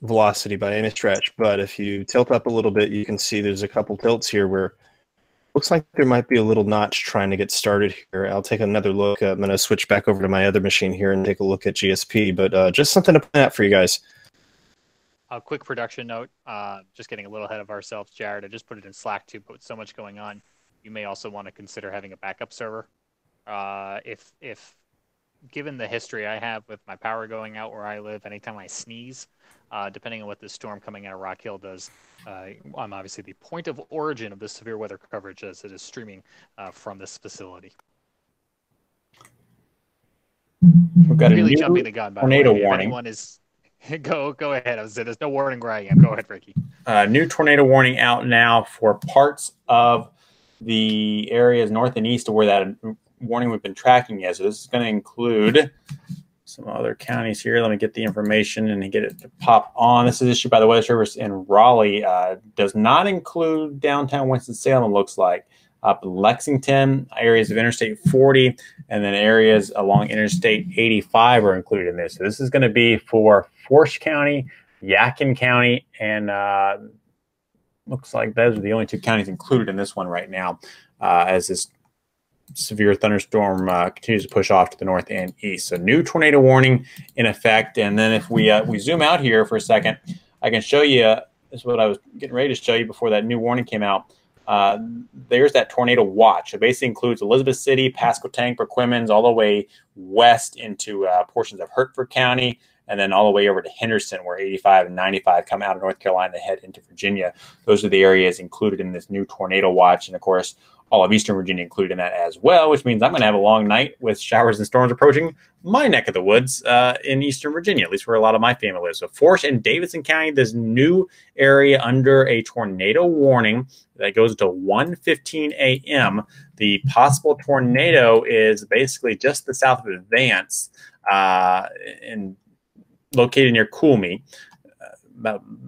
velocity by any stretch, but if you tilt up a little bit, you can see there's a couple tilts here where looks like there might be a little notch trying to get started here. I'll take another look. I'm going to switch back over to my other machine here and take a look at GSP, but just something to point out for you guys. A quick production note, just getting a little ahead of ourselves, Jared. I just put it in Slack too, but with so much going on, you may also want to consider having a backup server. If given the history I have with my power going out where I live, anytime I sneeze, depending on what this storm coming out of Rock Hill does, I'm obviously the point of origin of the severe weather coverage as it is streaming from this facility. We've got really jumping the gun, by tornado the way. warning. If anyone is go ahead. I was saying there's no warning where I am. Go ahead, Ricky. New tornado warning out now for parts of the areas north and east of where that warning we've been tracking is. So this is going to include some other counties here. Let me get the information and get it to pop on. This is issued by the Weather Service in Raleigh. Does not include downtown Winston-Salem, it looks like. Up in Lexington, areas of Interstate 40, and then areas along Interstate 85 are included in this. So this is going to be for Forsh County, Yadkin County, and looks like those are the only two counties included in this one right now, as this severe thunderstorm continues to push off to the north and east. So new tornado warning in effect. And then if we zoom out here for a second, I can show you, this is what I was getting ready to show you before that new warning came out. There's that tornado watch. It basically includes Elizabeth City, Pasquotank, Perquimans, all the way west into portions of Hertford County, and then all the way over to Henderson, where 85 and 95 come out of North Carolina and head into Virginia. Those are the areas included in this new tornado watch. And of course, all of Eastern Virginia included in that as well, which means I'm going to have a long night with showers and storms approaching my neck of the woods in Eastern Virginia, at least where a lot of my family lives. So Forsh and Davidson County, this new area under a tornado warning that goes until 1:15 a.m. The possible tornado is basically just the south of Vance and located near Coolmey.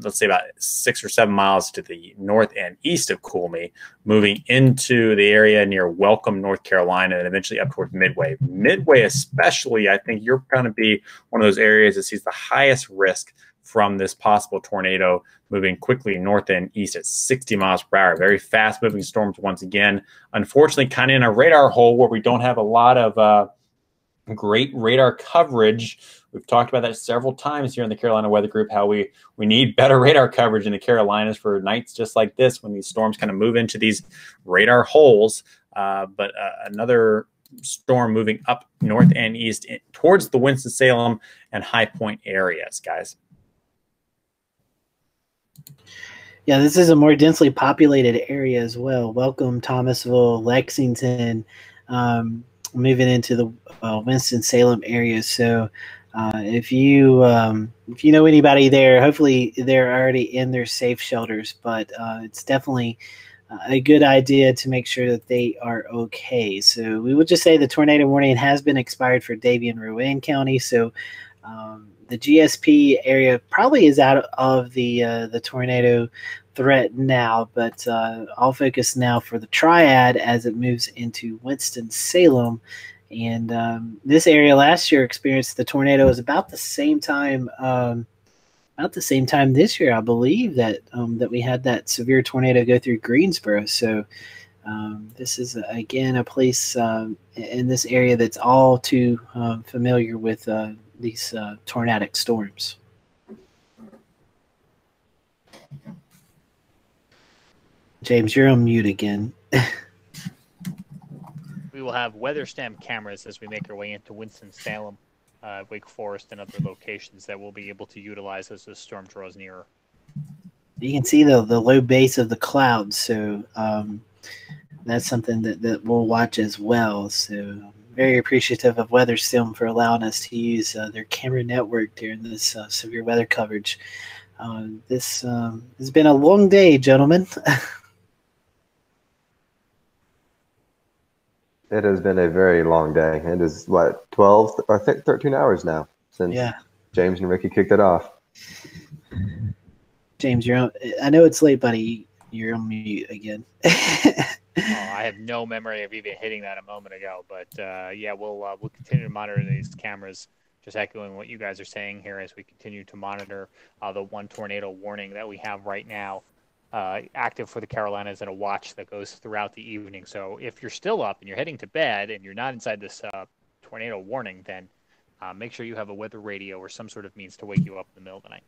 Let's say about 6 or 7 miles to the north and east of Coolmey, moving into the area near Welcome, North Carolina, and eventually up towards Midway. Midway especially, I think you're going to be one of those areas that sees the highest risk from this possible tornado moving quickly north and east at 60 miles per hour. Very fast-moving storms once again. Unfortunately, kind of in a radar hole where we don't have a lot of great radar coverage. We've talked about that several times here in the Carolina Weather Group, how we need better radar coverage in the Carolinas for nights just like this when these storms kind of move into these radar holes. But another storm moving up north and east towards the Winston-Salem and High Point areas, guys. Yeah, this is a more densely populated area as well. Welcome, Thomasville, Lexington, moving into the Winston-Salem area. So if you know anybody there, hopefully they're already in their safe shelters, but it's definitely a good idea to make sure that they are okay. So we would just say the tornado warning has been expired for Davie and Rowan County. So the GSP area probably is out of the tornado threat now, but I'll focus now for the triad as it moves into Winston-Salem. And this area last year experienced the tornado was about the same time this year, I believe, that we had that severe tornado go through Greensboro. So this is again a place in this area that's all too familiar with these tornadic storms. James, you're on mute again. We will have weather stem cameras as we make our way into Winston-Salem, Wake Forest, and other locations that we'll be able to utilize as the storm draws nearer. You can see the low base of the clouds, so that's something that we'll watch as well. So I'm very appreciative of WeatherStem for allowing us to use their camera network during this severe weather coverage. This has been a long day, gentlemen. It has been a very long day. It is, what, 12, I think 13 hours now since James and Ricky kicked it off. James, you're on. I know it's late, buddy. You're on mute again. I have no memory of even hitting that a moment ago. But, yeah, we'll continue to monitor these cameras, just echoing what you guys are saying here as we continue to monitor the one tornado warning that we have right now. Active for the Carolinas and a watch that goes throughout the evening. So if you're still up and you're heading to bed and you're not inside this tornado warning, then make sure you have a weather radio or some sort of means to wake you up in the middle of the night.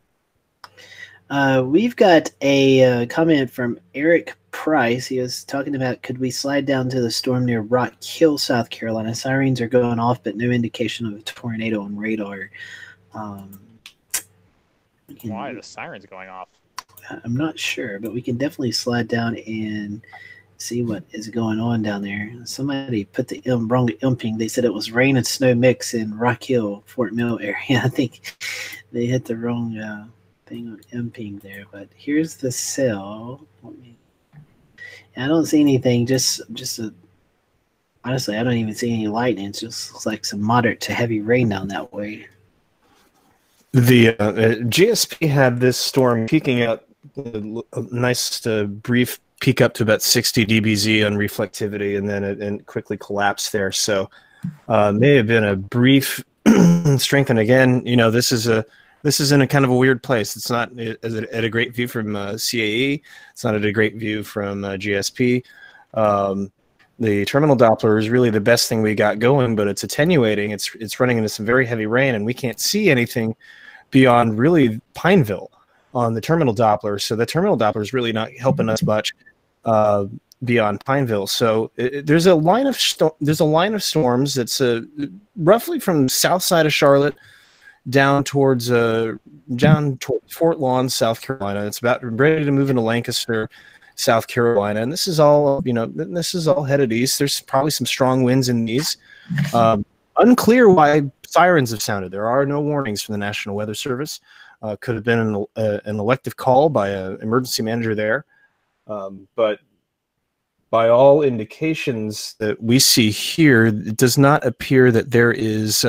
We've got a comment from Eric Price. He was talking about, could we slide down to the storm near Rock Hill, South Carolina? Sirens are going off, but no indication of a tornado on radar. Why are the sirens going off? I'm not sure, but we can definitely slide down and see what is going on down there. Somebody put the wrong imping. They said it was rain and snow mix in Rock Hill, Fort Mill area. I think they hit the wrong thing on imping there. But here's the cell. I don't see anything. Honestly, I don't even see any lightning. It just looks like some moderate to heavy rain down that way. The GSP had this storm peaking out a nice brief peak up to about 60 dBz on reflectivity, and then it quickly collapsed there. So may have been a brief strength. And again, you know, this is in a kind of a weird place. It's not at a great view from CAE. It's not at a great view from GSP. The terminal Doppler is really the best thing we got going, but it's attenuating. It's running into some very heavy rain, and we can't see anything beyond really Pineville on the terminal Doppler. So the terminal Doppler is really not helping us much beyond Pineville. So there's a line of storms that's roughly from south side of Charlotte down towards Fort Lawn, South Carolina. It's about ready to move into Lancaster, South Carolina, and this is all headed east. There's probably some strong winds in these. Unclear why sirens have sounded. There are no warnings from the National Weather Service. Could have been an elective call by an emergency manager there. But by all indications that we see here, it does not appear that there is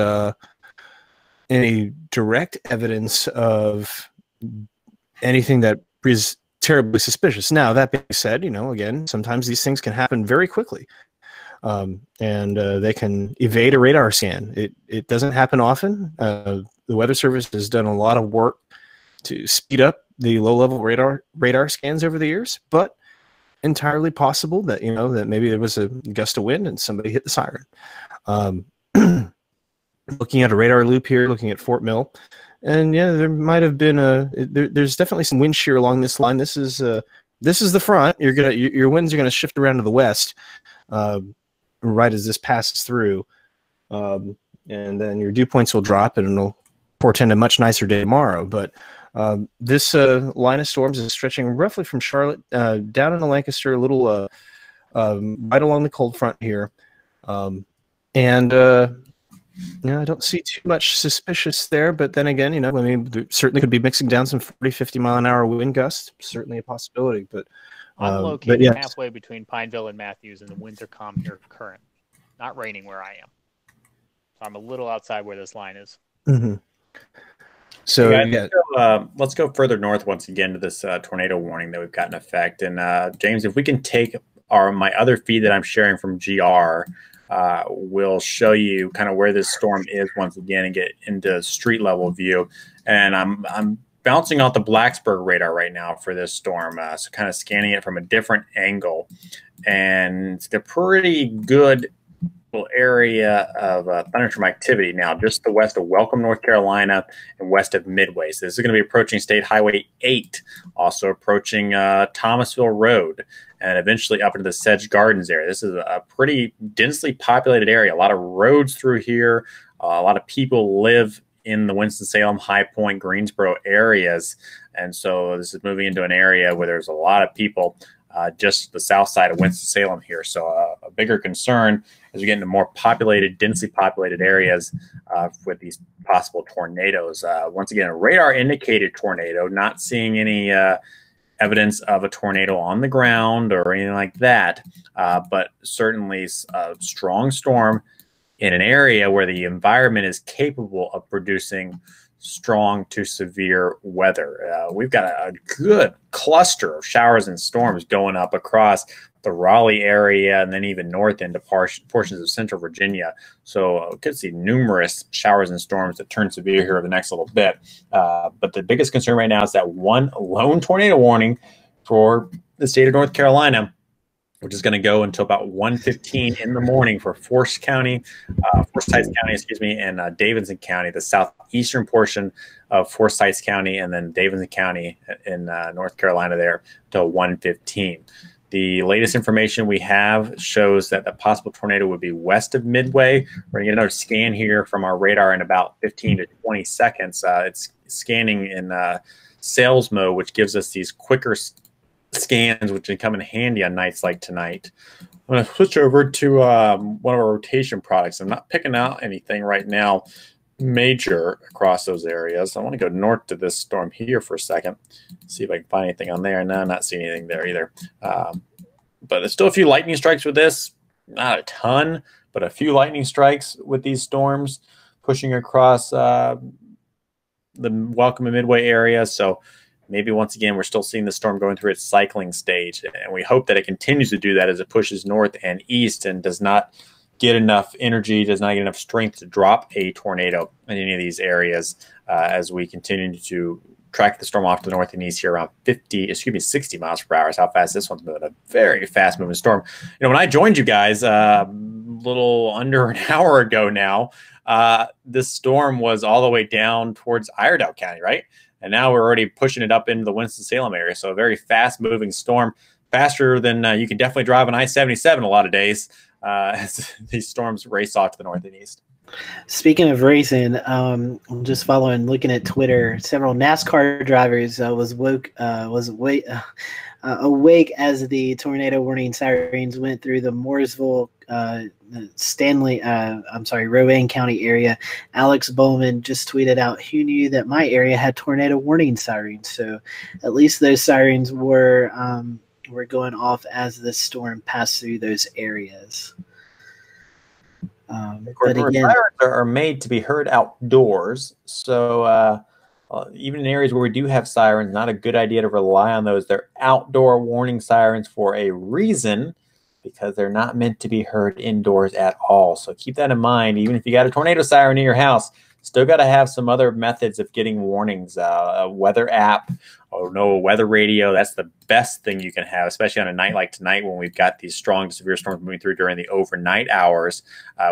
any direct evidence of anything that is terribly suspicious. Now, that being said, you know, again, sometimes these things can happen very quickly. And they can evade a radar scan. It doesn't happen often. The Weather Service has done a lot of work to speed up the low-level radar scans over the years, but entirely possible that, you know, that maybe there was a gust of wind and somebody hit the siren. looking at a radar loop here, looking at Fort Mill, and yeah, there might have been there's definitely some wind shear along this line. This is the front. Your winds are gonna shift around to the west, right as this passes through, and then your dew points will drop, and it'll portend a much nicer day tomorrow. But this line of storms is stretching roughly from Charlotte down into Lancaster, a little right along the cold front here, and I don't see too much suspicious there. But then again, I mean, there certainly could be mixing down some 40, 50-mile-an-hour wind gusts. Certainly a possibility. But I'm located halfway between Pineville and Matthews, and the winds are calm here current. Not raining where I am. So I'm a little outside where this line is. Mm-hmm. So let's go further north once again to this tornado warning that we've got in effect. And James, if we can take my other feed that I'm sharing from GR, we'll show you kind of where this storm is once again and get into street level view. And I'm bouncing off the Blacksburg radar right now for this storm, so kind of scanning it from a different angle. And it's a pretty good area of thunderstorm activity now, just to the west of Welcome, North Carolina, and west of Midway. So this is going to be approaching State Highway 8, also approaching Thomasville Road, and eventually up into the Sedge Gardens area. This is a pretty densely populated area. A lot of roads through here. A lot of people live in the Winston-Salem, High Point, Greensboro areas. And so this is moving into an area where there's a lot of people just the south side of Winston-Salem here. So a bigger concern as we get into more populated, densely populated areas with these possible tornadoes. Once again, a radar indicated tornado, not seeing any evidence of a tornado on the ground or anything like that, but certainly a strong storm in an area where the environment is capable of producing strong to severe weather. We've got a good cluster of showers and storms going up across the Raleigh area and then even north into portions of central Virginia. So we could see numerous showers and storms that turn severe here over the next little bit. But the biggest concern right now is that one lone tornado warning for the state of North Carolina, which is going to go until about 1:15 in the morning for Forsyth County, and Davidson County, the southeastern portion of Forsyth County, and then Davidson County in North Carolina there till 1:15. The latest information we have shows that the possible tornado would be west of Midway. We're going to get another scan here from our radar in about 15 to 20 seconds. It's scanning in sales mode, which gives us these quicker scans, which can come in handy on nights like tonight. I'm going to switch over to one of our rotation products. I'm not picking out anything right now major across those areas. I want to go north to this storm here for a second, see if I can find anything on there. No, I'm not seeing anything there either. But there's still a few lightning strikes with this. Not a ton, but a few lightning strikes with these storms pushing across the Welcome and Midway area. So maybe once again, we're still seeing the storm going through its cycling stage. And we hope that it continues to do that as it pushes north and east and does not get enough energy, does not get enough strength to drop a tornado in any of these areas as we continue to track the storm off to the north and east here around 60 miles per hour is how fast this one's moving. A very fast moving storm. When I joined you guys a little under an hour ago now, this storm was all the way down towards Iredell County, right? And now we're already pushing it up into the Winston-Salem area. So a very fast moving storm, faster than you can definitely drive on I-77 a lot of days as these storms race off to the north and east. Speaking of racing, I'm just looking at Twitter. Several NASCAR drivers was awake as the tornado warning sirens went through the Mooresville, Rowan County area. Alex Bowman just tweeted out, "Who knew that my area had tornado warning sirens?" So at least those sirens were going off as the storm passed through those areas. But again, sirens are made to be heard outdoors, so even in areas where we do have sirens, not a good idea to rely on those. They're outdoor warning sirens for a reason, because they're not meant to be heard indoors at all. So keep that in mind. Even if you got a tornado siren in your house, still got to have some other methods of getting warnings. A weather app, or no, weather radio. That's the best thing you can have, especially on a night like tonight when we've got these strong to severe storms moving through during the overnight hours.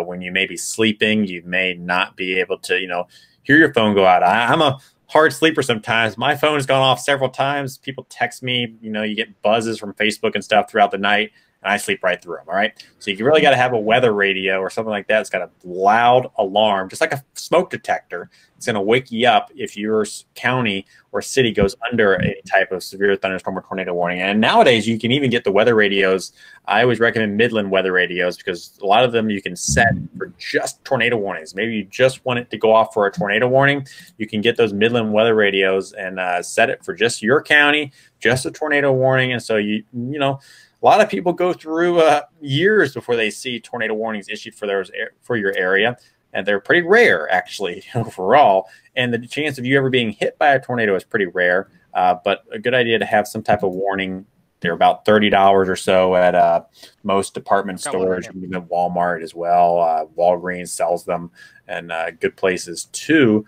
When you may be sleeping, you may not be able to, hear your phone go out. I'm a hard sleeper sometimes. My phone has gone off several times. People text me, you get buzzes from Facebook and stuff throughout the night, and I sleep right through them. All right. So you really got to have a weather radio or something like that. It's got a loud alarm, just like a smoke detector. It's going to wake you up if your county or city goes under any type of severe thunderstorm or tornado warning. And nowadays you can even get the weather radios. I always recommend Midland weather radios because a lot of them you can set for just tornado warnings. Maybe you just want it to go off for a tornado warning. You can get those Midland weather radios and set it for just your county, just a tornado warning. And so a lot of people go through years before they see tornado warnings issued for your area, and they're pretty rare actually overall. And the chance of you ever being hit by a tornado is pretty rare, but a good idea to have some type of warning. They're about $30 or so at most department stores, even Walmart as well. Walgreens sells them, and good places too,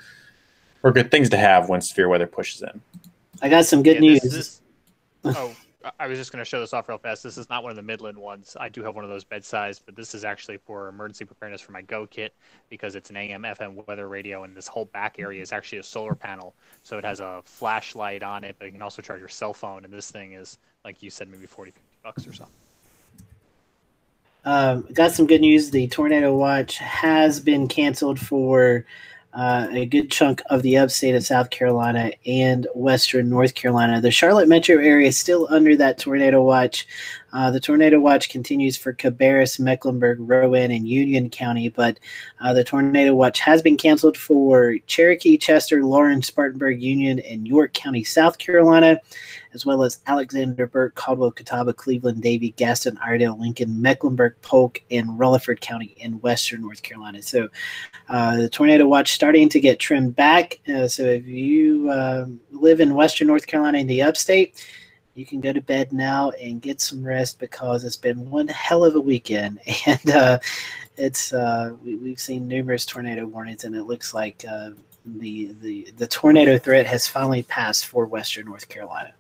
or good things to have when severe weather pushes in. I got some good news. I was just going to show this off real fast. This is not one of the Midland ones. I do have one of those bed size, but this is actually for emergency preparedness for my Go kit because it's an AM, FM weather radio, and this whole back area is actually a solar panel. So it has a flashlight on it, but you can also charge your cell phone, and this thing is, like you said, maybe 40, 50 bucks or so. Got some good news. The tornado watch has been canceled for a good chunk of the upstate of South Carolina and western North Carolina. The Charlotte metro area is still under that tornado watch. The tornado watch continues for Cabarrus, Mecklenburg, Rowan, and Union County, but the tornado watch has been canceled for Cherokee, Chester, Lawrence, Spartanburg, Union, and York County, South Carolina, as well as Alexander, Burke, Caldwell, Catawba, Cleveland, Davie, Gaston, Iredell, Lincoln, Mecklenburg, Polk, and Rutherford County in western North Carolina. So the tornado watch starting to get trimmed back. So if you live in western North Carolina in the upstate, you can go to bed now and get some rest because it's been one hell of a weekend. And we've seen numerous tornado warnings, and it looks like the tornado threat has finally passed for western North Carolina.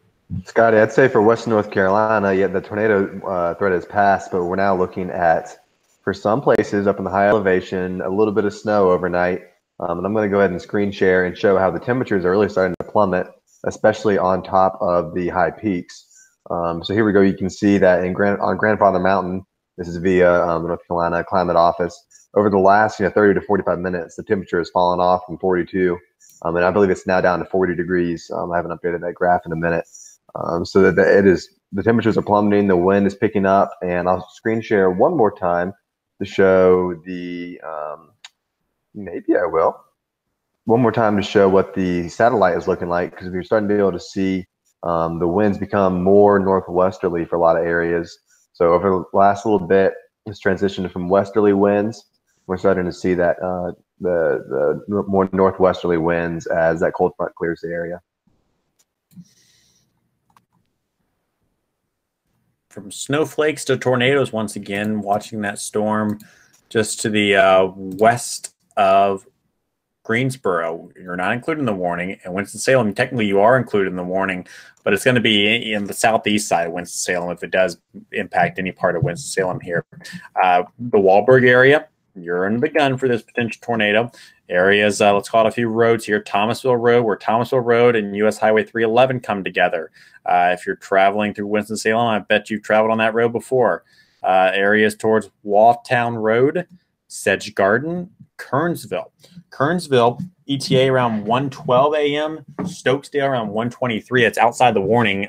Scotty, I'd say for western North Carolina, the tornado threat has passed, but we're now looking at, for some places up in the high elevation, a little bit of snow overnight. And I'm going to go ahead and screen share and show how the temperatures are really starting to plummet, especially on top of the high peaks. So here we go. You can see that on Grandfather Mountain, this is via the North Carolina Climate Office. Over the last 30 to 45 minutes, the temperature has fallen off from 42, and I believe it's now down to 40 degrees. I haven't updated that graph in a minute. So that the temperatures are plummeting, the wind is picking up, and I'll screen share one more time to show the, maybe I will, one more time to show what the satellite is looking like, because you're starting to be able to see the winds become more northwesterly for a lot of areas. So over the last little bit, it's transitioned from westerly winds. We're starting to see that the more northwesterly winds as that cold front clears the area. From snowflakes to tornadoes, once again, watching that storm just to the west of Greensboro. You're not included in the warning. And Winston-Salem, technically you are included in the warning, but it's going to be in the southeast side of Winston-Salem if it does impact any part of Winston-Salem here. The Walberg area, you're under the gun for this potential tornado. Areas, let's call it a few roads here. Thomasville Road, where Thomasville Road and U.S. Highway 311 come together. If you're traveling through Winston-Salem, I bet you've traveled on that road before. Areas towards Walltown Road, Sedge Garden, Kernsville. Kernsville, ETA around 1:12 a.m., Stokesdale around 1:23. It's outside the warning.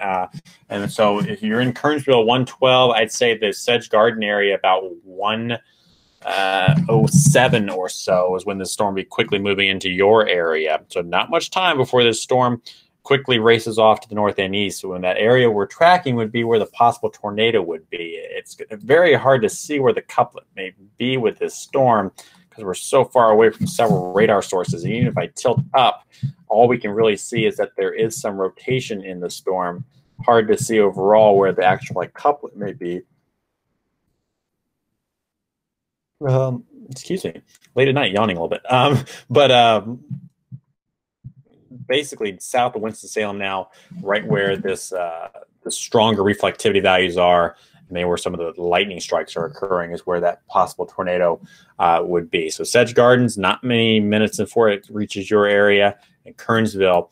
And so if you're in Kernsville 1:12, I'd say the Sedge Garden area about 1:07 or so is when the storm will be quickly moving into your area. So not much time before this storm quickly races off to the north and east. So in that area we're tracking would be where the possible tornado would be. It's very hard to see where the couplet may be with this storm because we're so far away from several radar sources. And even if I tilt up, all we can really see is that there is some rotation in the storm. Hard to see overall where the actual couplet may be. excuse me, late at night, yawning a little bit. Basically south of Winston-Salem now, right where this the stronger reflectivity values are, and where some of the lightning strikes are occurring, is where that possible tornado would be. So Sedge Gardens, not many minutes before it reaches your area, and Kernsville,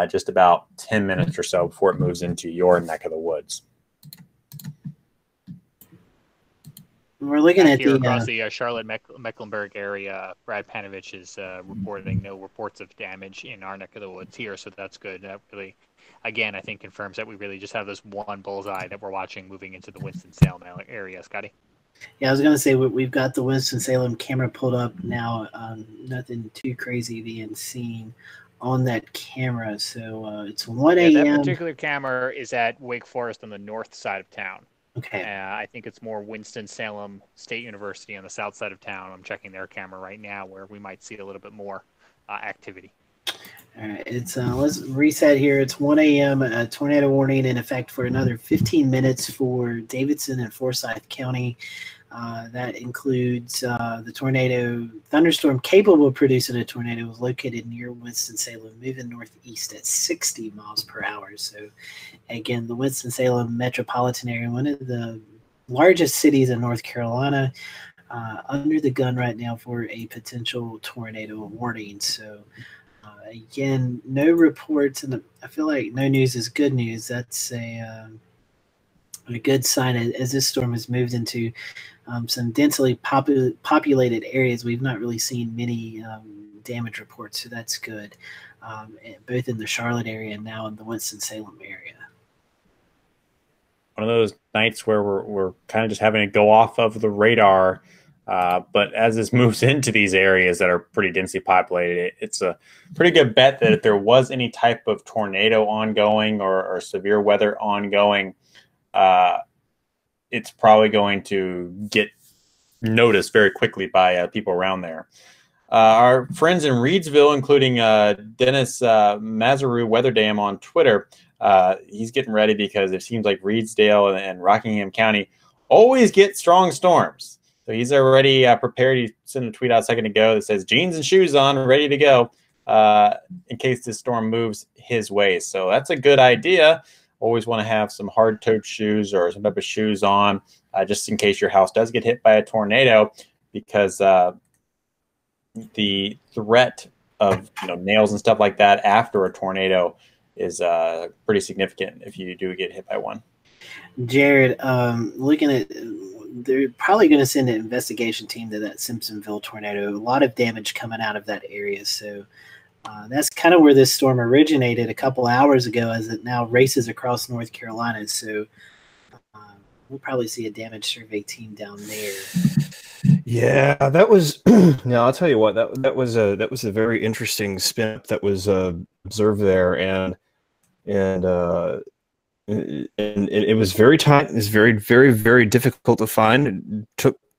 just about 10 minutes or so before it moves into your neck of the woods. We're looking at here across the Charlotte Mecklenburg area. Brad Panovich is reporting no reports of damage in our neck of the woods here, so that's good. That really, again, I think confirms that we really just have this one bullseye that we're watching moving into the Winston-Salem area. Scotty? Yeah, I was going to say we've got the Winston-Salem camera pulled up now. Nothing too crazy being seen on that camera. So it's 1 a.m. That particular camera is at Wake Forest on the north side of town. Okay. I think it's more Winston-Salem State University on the south side of town. I'm checking their camera right now where we might see a little bit more activity. All right, it's let's reset here. It's 1 a.m. A tornado warning in effect for another 15 minutes for Davidson and Forsyth County. That includes the tornado thunderstorm capable of producing a tornado was located near Winston-Salem, moving northeast at 60 miles per hour. So, again, the Winston-Salem metropolitan area, one of the largest cities in North Carolina, under the gun right now for a potential tornado warning. So, again, no reports, and I feel like no news is good news. That's a good sign as this storm has moved into some densely populated areas. We've not really seen many damage reports, so that's good, both in the Charlotte area and now in the Winston-Salem area. One of those nights where we're kind of just having to go off of the radar, but as this moves into these areas that are pretty densely populated, it's a pretty good bet that if there was any type of tornado ongoing or severe weather ongoing, it's probably going to get noticed very quickly by people around there. Our friends in Reidsville, including Dennis Mazaru Weatherdam on Twitter, he's getting ready because it seems like Reidsdale and Rockingham County always get strong storms. So he's already prepared. He sent a tweet out a second ago that says jeans and shoes on, ready to go in case this storm moves his way. So that's a good idea. Always want to have some hard-toed shoes or some type of shoes on just in case your house does get hit by a tornado, because the threat of nails and stuff like that after a tornado is pretty significant if you do get hit by one. Jared, looking at, they're probably going to send an investigation team to that Simpsonville tornado. A lot of damage coming out of that area, so that's kind of where this storm originated a couple hours ago, as it now races across North Carolina. So we'll probably see a damage survey team down there. Yeah, that was. I'll tell you what, that was a very interesting spin that was observed there, and it was very tight. It was very, very, very difficult to find.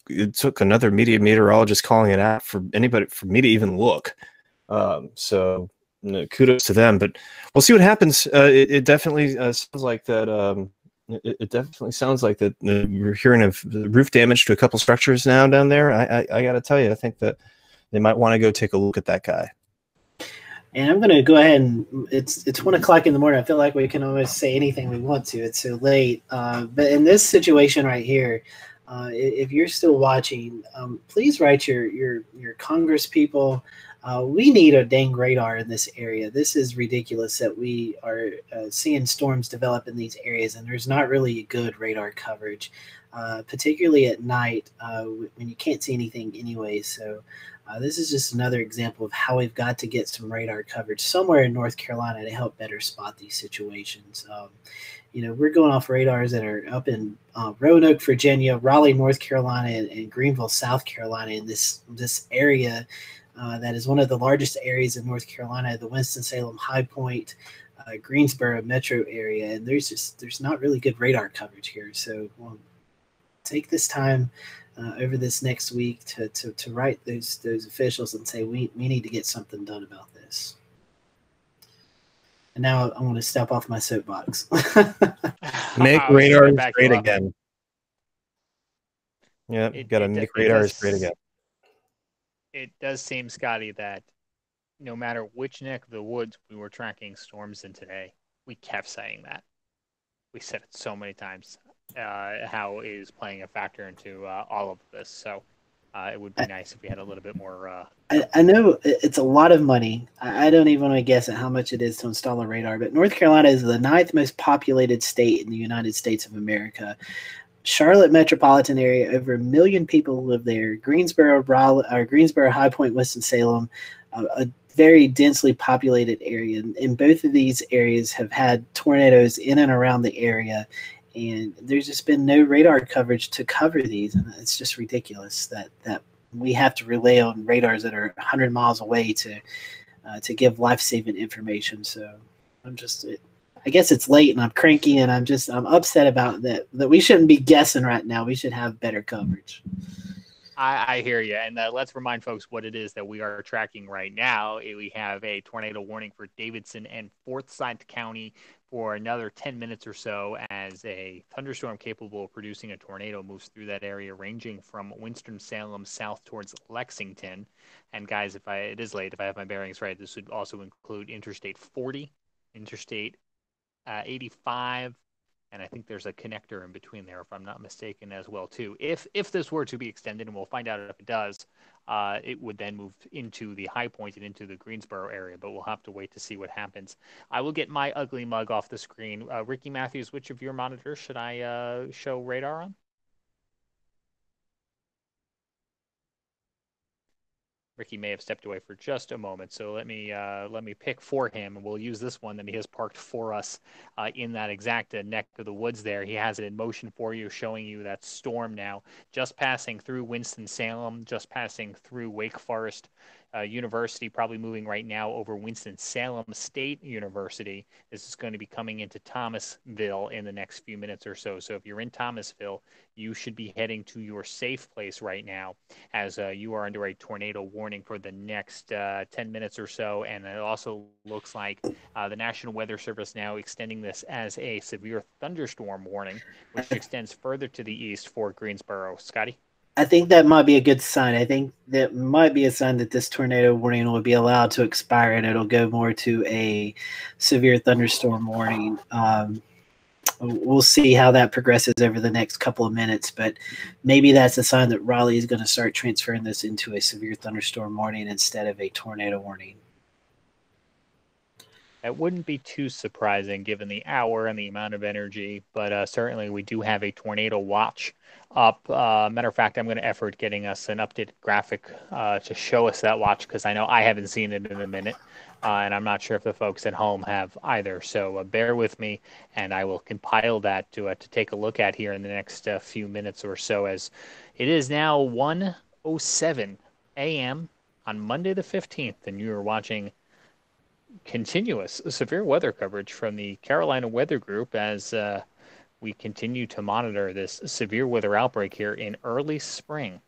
It took another meteorologist calling it out for me to even look. So kudos to them, but we'll see what happens. It definitely sounds like that. It definitely sounds like that. We're hearing of roof damage to a couple structures now down there. I got to tell you, I think that they might want to go take a look at that guy. And I'm going to go ahead and it's 1 o'clock in the morning. I feel like we can almost say anything we want to. It's so late. But in this situation right here, if you're still watching, please write your Congress people. We need a dang radar in this area. This is ridiculous that we are seeing storms develop in these areas, and there's not really good radar coverage, particularly at night when you can't see anything anyway. So this is just another example of how we've got to get some radar coverage somewhere in North Carolina to help better spot these situations. We're going off radars that are up in Roanoke, Virginia, Raleigh, North Carolina, and Greenville, South Carolina, in this area. That is one of the largest areas in North Carolina, the Winston-Salem, High Point, Greensboro metro area, and there's not really good radar coverage here. So we'll take this time over this next week to write those officials and say we need to get something done about this. And now I'm going to step off my soapbox. Make radar great again. Yeah, got to make radar great again. it does seem, Scotty, that no matter which neck of the woods we were tracking storms in today, we kept saying that. We said it so many times, how it is playing a factor into all of this. So it would be nice if we had a little bit more. I know it's a lot of money. I don't even want to guess at how much it is to install a radar, but North Carolina is the 9th most populated state in the United States of America. Charlotte metropolitan area, over 1 million people live there. Greensboro, High Point, Winston-Salem, a very densely populated area. And both of these areas have had tornadoes in and around the area. And there's just been no radar coverage to cover these. And it's just ridiculous that we have to rely on radars that are 100 miles away to give life-saving information. So I guess it's late and I'm cranky and I'm upset about that we shouldn't be guessing right now. We should have better coverage. I hear you. And let's remind folks what it is that we are tracking right now. We have a tornado warning for Davidson and Forsyth County for another 10 minutes or so as a thunderstorm capable of producing a tornado moves through that area, ranging from Winston-Salem south towards Lexington. And guys, it is late, if I have my bearings right, this would also include Interstate 40, Interstate 85, and I think there's a connector in between there, if I'm not mistaken, as well too. If this were to be extended, and we'll find out if it does, it would then move into the High Point and into the Greensboro area, but we'll have to wait to see what happens. I will get my ugly mug off the screen. Ricky Matthews, which of your monitors should I show radar on? Ricky may have stepped away for just a moment, so let me pick for him, and we'll use this one that he has parked for us in that exact neck of the woods there. He has it in motion for you, showing you that storm now, just passing through Winston-Salem, just passing through Wake Forest University, probably moving right now over Winston-Salem State University. This is going to be coming into Thomasville in the next few minutes or so. So if you're in Thomasville, you should be heading to your safe place right now, as you are under a tornado warning for the next 10 minutes or so. And it also looks like the National Weather Service now extending this as a severe thunderstorm warning, which extends further to the east for Greensboro. Scotty? I think that might be a good sign. I think that might be a sign that this tornado warning will be allowed to expire and it'll go more to a severe thunderstorm warning. We'll see how that progresses over the next couple of minutes, but maybe that's a sign that Raleigh is going to start transferring this into a severe thunderstorm warning instead of a tornado warning. It wouldn't be too surprising given the hour and the amount of energy, but certainly we do have a tornado watch up. Matter of fact, I'm going to effort getting us an updated graphic to show us that watch, because I know I haven't seen it in a minute, and I'm not sure if the folks at home have either. So bear with me, and I will compile that to take a look at here in the next few minutes or so, as it is now 1:07 a.m. on Monday the 15th, and you are watching continuous severe weather coverage from the Carolina Weather Group as we continue to monitor this severe weather outbreak here in early spring.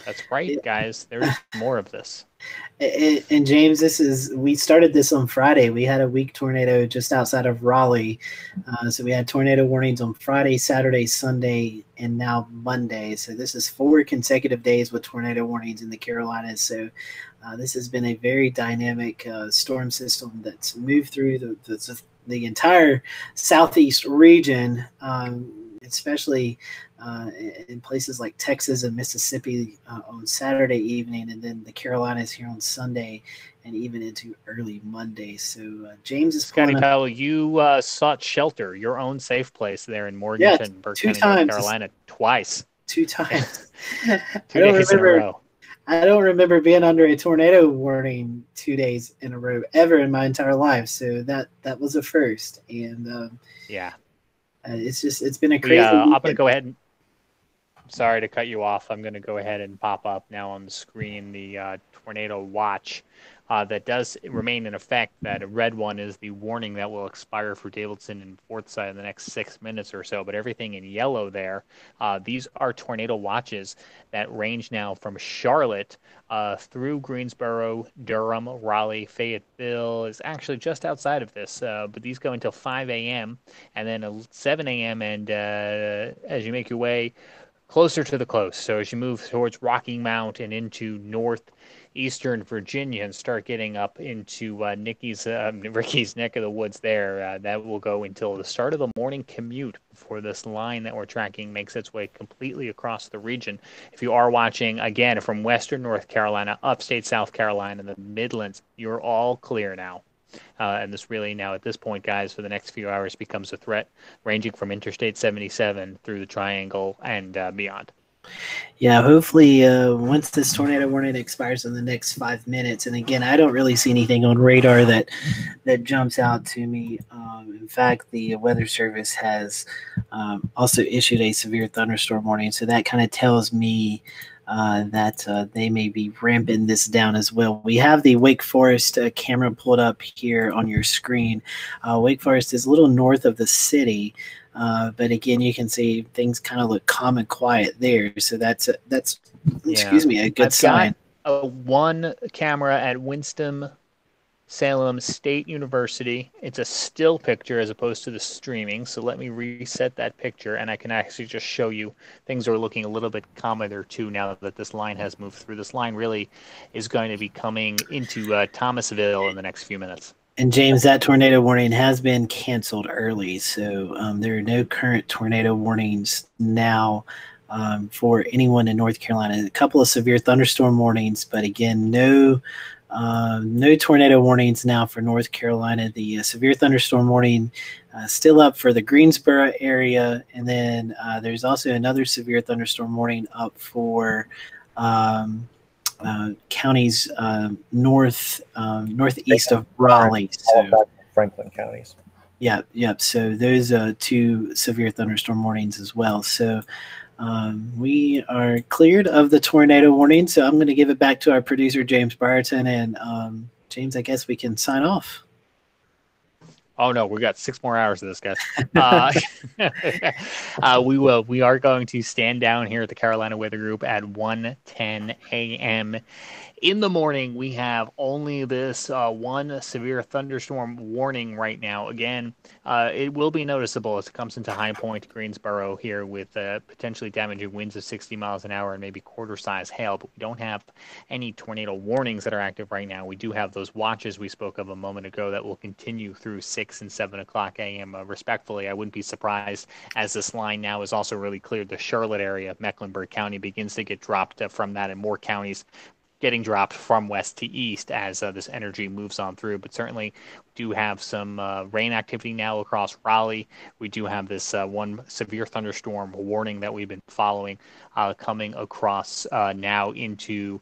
That's right, guys. There's more of this. And James, we started this on Friday. We had a weak tornado just outside of Raleigh. So we had tornado warnings on Friday, Saturday, Sunday, and now Monday. So this is 4 consecutive days with tornado warnings in the Carolinas. So this has been a very dynamic storm system that's moved through the entire southeast region, especially in places like Texas and Mississippi on Saturday evening, and then the Carolinas here on Sunday, and even into early Monday. So James is Scotty Powell, you sought shelter, your own safe place there in Morganton, Burke County, North Carolina, twice. 2 times. 2 days in a row. I don't remember being under a tornado warning 2 days in a row ever in my entire life. So that was a first, and yeah. It's been a crazy. I'm going to go ahead and, sorry to cut you off. I'm going to go ahead and pop up now on the screen the tornado watch that does remain in effect. That red one is the warning that will expire for Davidson and Forsyth in the next 6 minutes or so. But everything in yellow there, these are tornado watches that range now from Charlotte through Greensboro, Durham, Raleigh, Fayetteville is actually just outside of this. But these go until 5 a.m. and then 7 a.m. And as you make your way closer to the coast. So as you move towards Rocky Mount and into northeastern Virginia and start getting up into Ricky's neck of the woods there, that will go until the start of the morning commute before this line that we're tracking makes its way completely across the region. If you are watching, again, from western North Carolina, upstate South Carolina, the Midlands, you're all clear now. And this really now at this point, guys, for the next few hours becomes a threat ranging from Interstate 77 through the Triangle and beyond. Yeah, hopefully once this tornado warning expires in the next 5 minutes, and again, I don't really see anything on radar that jumps out to me. In fact, the Weather Service has also issued a severe thunderstorm warning, so that kind of tells me that they may be ramping this down as well. We have the Wake Forest camera pulled up here on your screen. Wake Forest is a little north of the city, but again, you can see things kind of look calm and quiet there. So that's excuse me, a good sign. Got one camera at Winston-Salem State University. It's a still picture as opposed to the streaming. So let me reset that picture, and I can actually just show you things are looking a little bit calmer there too now that this line has moved through. This line really is going to be coming into Thomasville in the next few minutes. And James, that tornado warning has been canceled early, so there are no current tornado warnings now for anyone in North Carolina. A couple of severe thunderstorm warnings, but again, no tornado warnings now for North Carolina. The severe thunderstorm warning still up for the Greensboro area, and then there's also another severe thunderstorm warning up for counties northeast of Raleigh. So Franklin counties. Yeah. So those two severe thunderstorm warnings as well. So we are cleared of the tornado warning. So I'm going to give it back to our producer, James Byerton. And James, I guess we can sign off. Oh no, we got 6 more hours of this, guys. We will. We are going to stand down here at the Carolina Weather Group at 1:10 a.m. In the morning. We have only this one severe thunderstorm warning right now. Again, it will be noticeable as it comes into High Point, Greensboro here with potentially damaging winds of 60 miles an hour and maybe quarter-size hail, but we don't have any tornado warnings that are active right now. We do have those watches we spoke of a moment ago that will continue through 6 and 7 o'clock a.m. Respectfully, I wouldn't be surprised as this line now is also really cleared. The Charlotte area of Mecklenburg County begins to get dropped from that, and more counties getting dropped from west to east as this energy moves on through. But certainly do have some rain activity now across Raleigh. We do have this one severe thunderstorm warning that we've been following coming across now into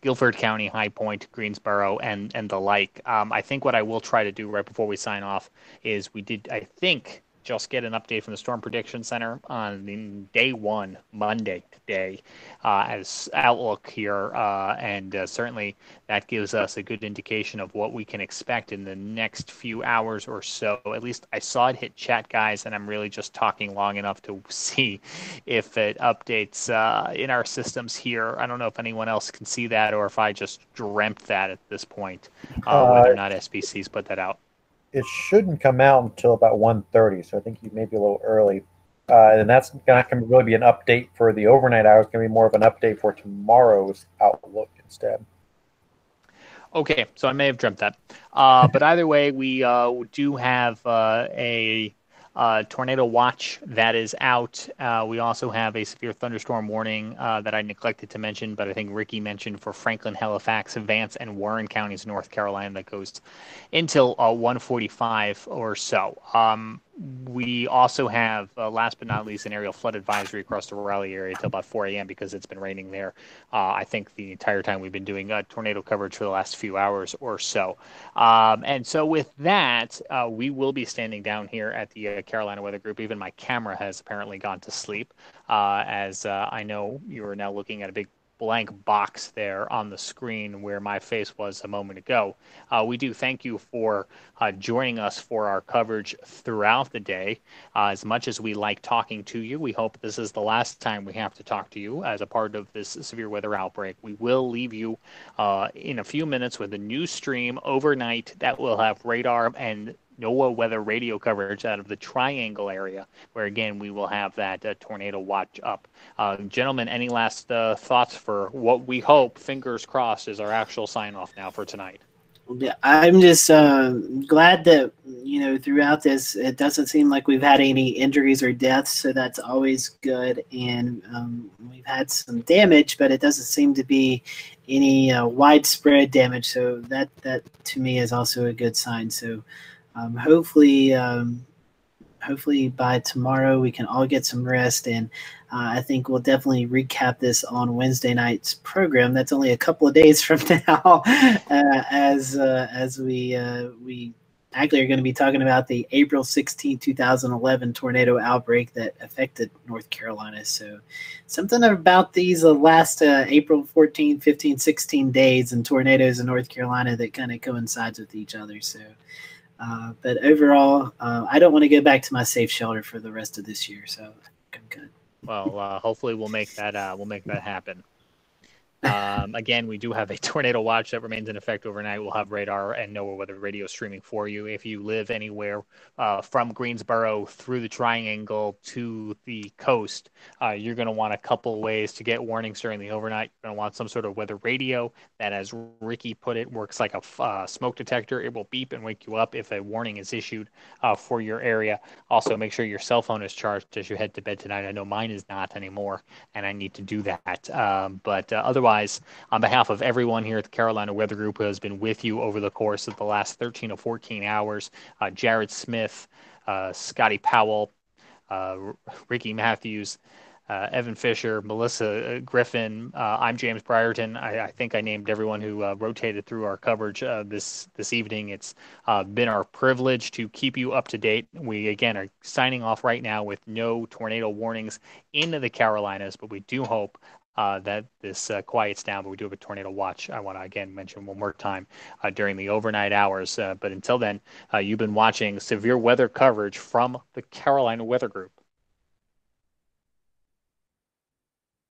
Guilford County, High Point, Greensboro, and the like. I think what I will try to do right before we sign off is we did, I think, just get an update from the Storm Prediction Center on day one, Monday today, as outlook here. And certainly that gives us a good indication of what we can expect in the next few hours or so. At least I saw it hit chat, guys, and I'm really just talking long enough to see if it updates in our systems here. I don't know if anyone else can see that or if I just dreamt that at this point, whether or not SBC's put that out. It shouldn't come out until about 1:30, so I think you may be a little early. And that's not going to really be an update for the overnight hours. It's going to be more of an update for tomorrow's outlook instead. Okay, so I may have dreamt that. But either way, we do have a tornado watch that is out. We also have a severe thunderstorm warning that I neglected to mention, but I think Ricky mentioned for Franklin, Halifax, Vance, and Warren counties, North Carolina, that goes until 1:45 or so. We also have, last but not least, an aerial flood advisory across the Raleigh area until about 4 a.m. because it's been raining there, I think, the entire time we've been doing tornado coverage for the last few hours or so. And so with that, we will be standing down here at the Carolina Weather Group. Even my camera has apparently gone to sleep, as I know you are now looking at a big blank box there on the screen where my face was a moment ago. We do thank you for joining us for our coverage throughout the day. As much as we like talking to you, we hope this is the last time we have to talk to you as a part of this severe weather outbreak. We will leave you in a few minutes with a new stream overnight that will have radar and NOAA weather radio coverage out of the Triangle area, where again we will have that tornado watch up. Gentlemen, any last thoughts for what we hope, fingers crossed, is our actual sign off now for tonight? Yeah, I'm just glad that, throughout this, it doesn't seem like we've had any injuries or deaths, so that's always good. And we've had some damage, but it doesn't seem to be any widespread damage. So that to me is also a good sign. So hopefully by tomorrow we can all get some rest, and I think we'll definitely recap this on Wednesday night's program. That's only a couple of days from now, as we actually are going to be talking about the April 16, 2011 tornado outbreak that affected North Carolina. So something about these last April 14, 15, 16 days and tornadoes in North Carolina that kind of coincides with each other. So but overall, I don't want to go back to my safe shelter for the rest of this year, so I'm good. Well, hopefully we'll make that happen. Again, we do have a tornado watch that remains in effect overnight. We'll have radar and NOAA weather radio streaming for you. If you live anywhere from Greensboro through the Triangle to the coast, you're going to want a couple ways to get warnings during the overnight. You're going to want some sort of weather radio that, as Ricky put it, works like a smoke detector. It will beep and wake you up if a warning is issued for your area. Also, make sure your cell phone is charged as you head to bed tonight. I know mine is not anymore, and I need to do that. But otherwise, on behalf of everyone here at the Carolina Weather Group who has been with you over the course of the last 13 to 14 hours, Jared Smith, Scotty Powell, Ricky Matthews, Evan Fisher, Melissa Griffin, I'm James Brierton. I think I named everyone who rotated through our coverage this evening. It's been our privilege to keep you up to date. We, again, are signing off right now with no tornado warnings into the Carolinas, but we do hope that this quiets down, but we do have a tornado watch. I want to again mention one more time during the overnight hours. But until then, you've been watching severe weather coverage from the Carolina Weather Group.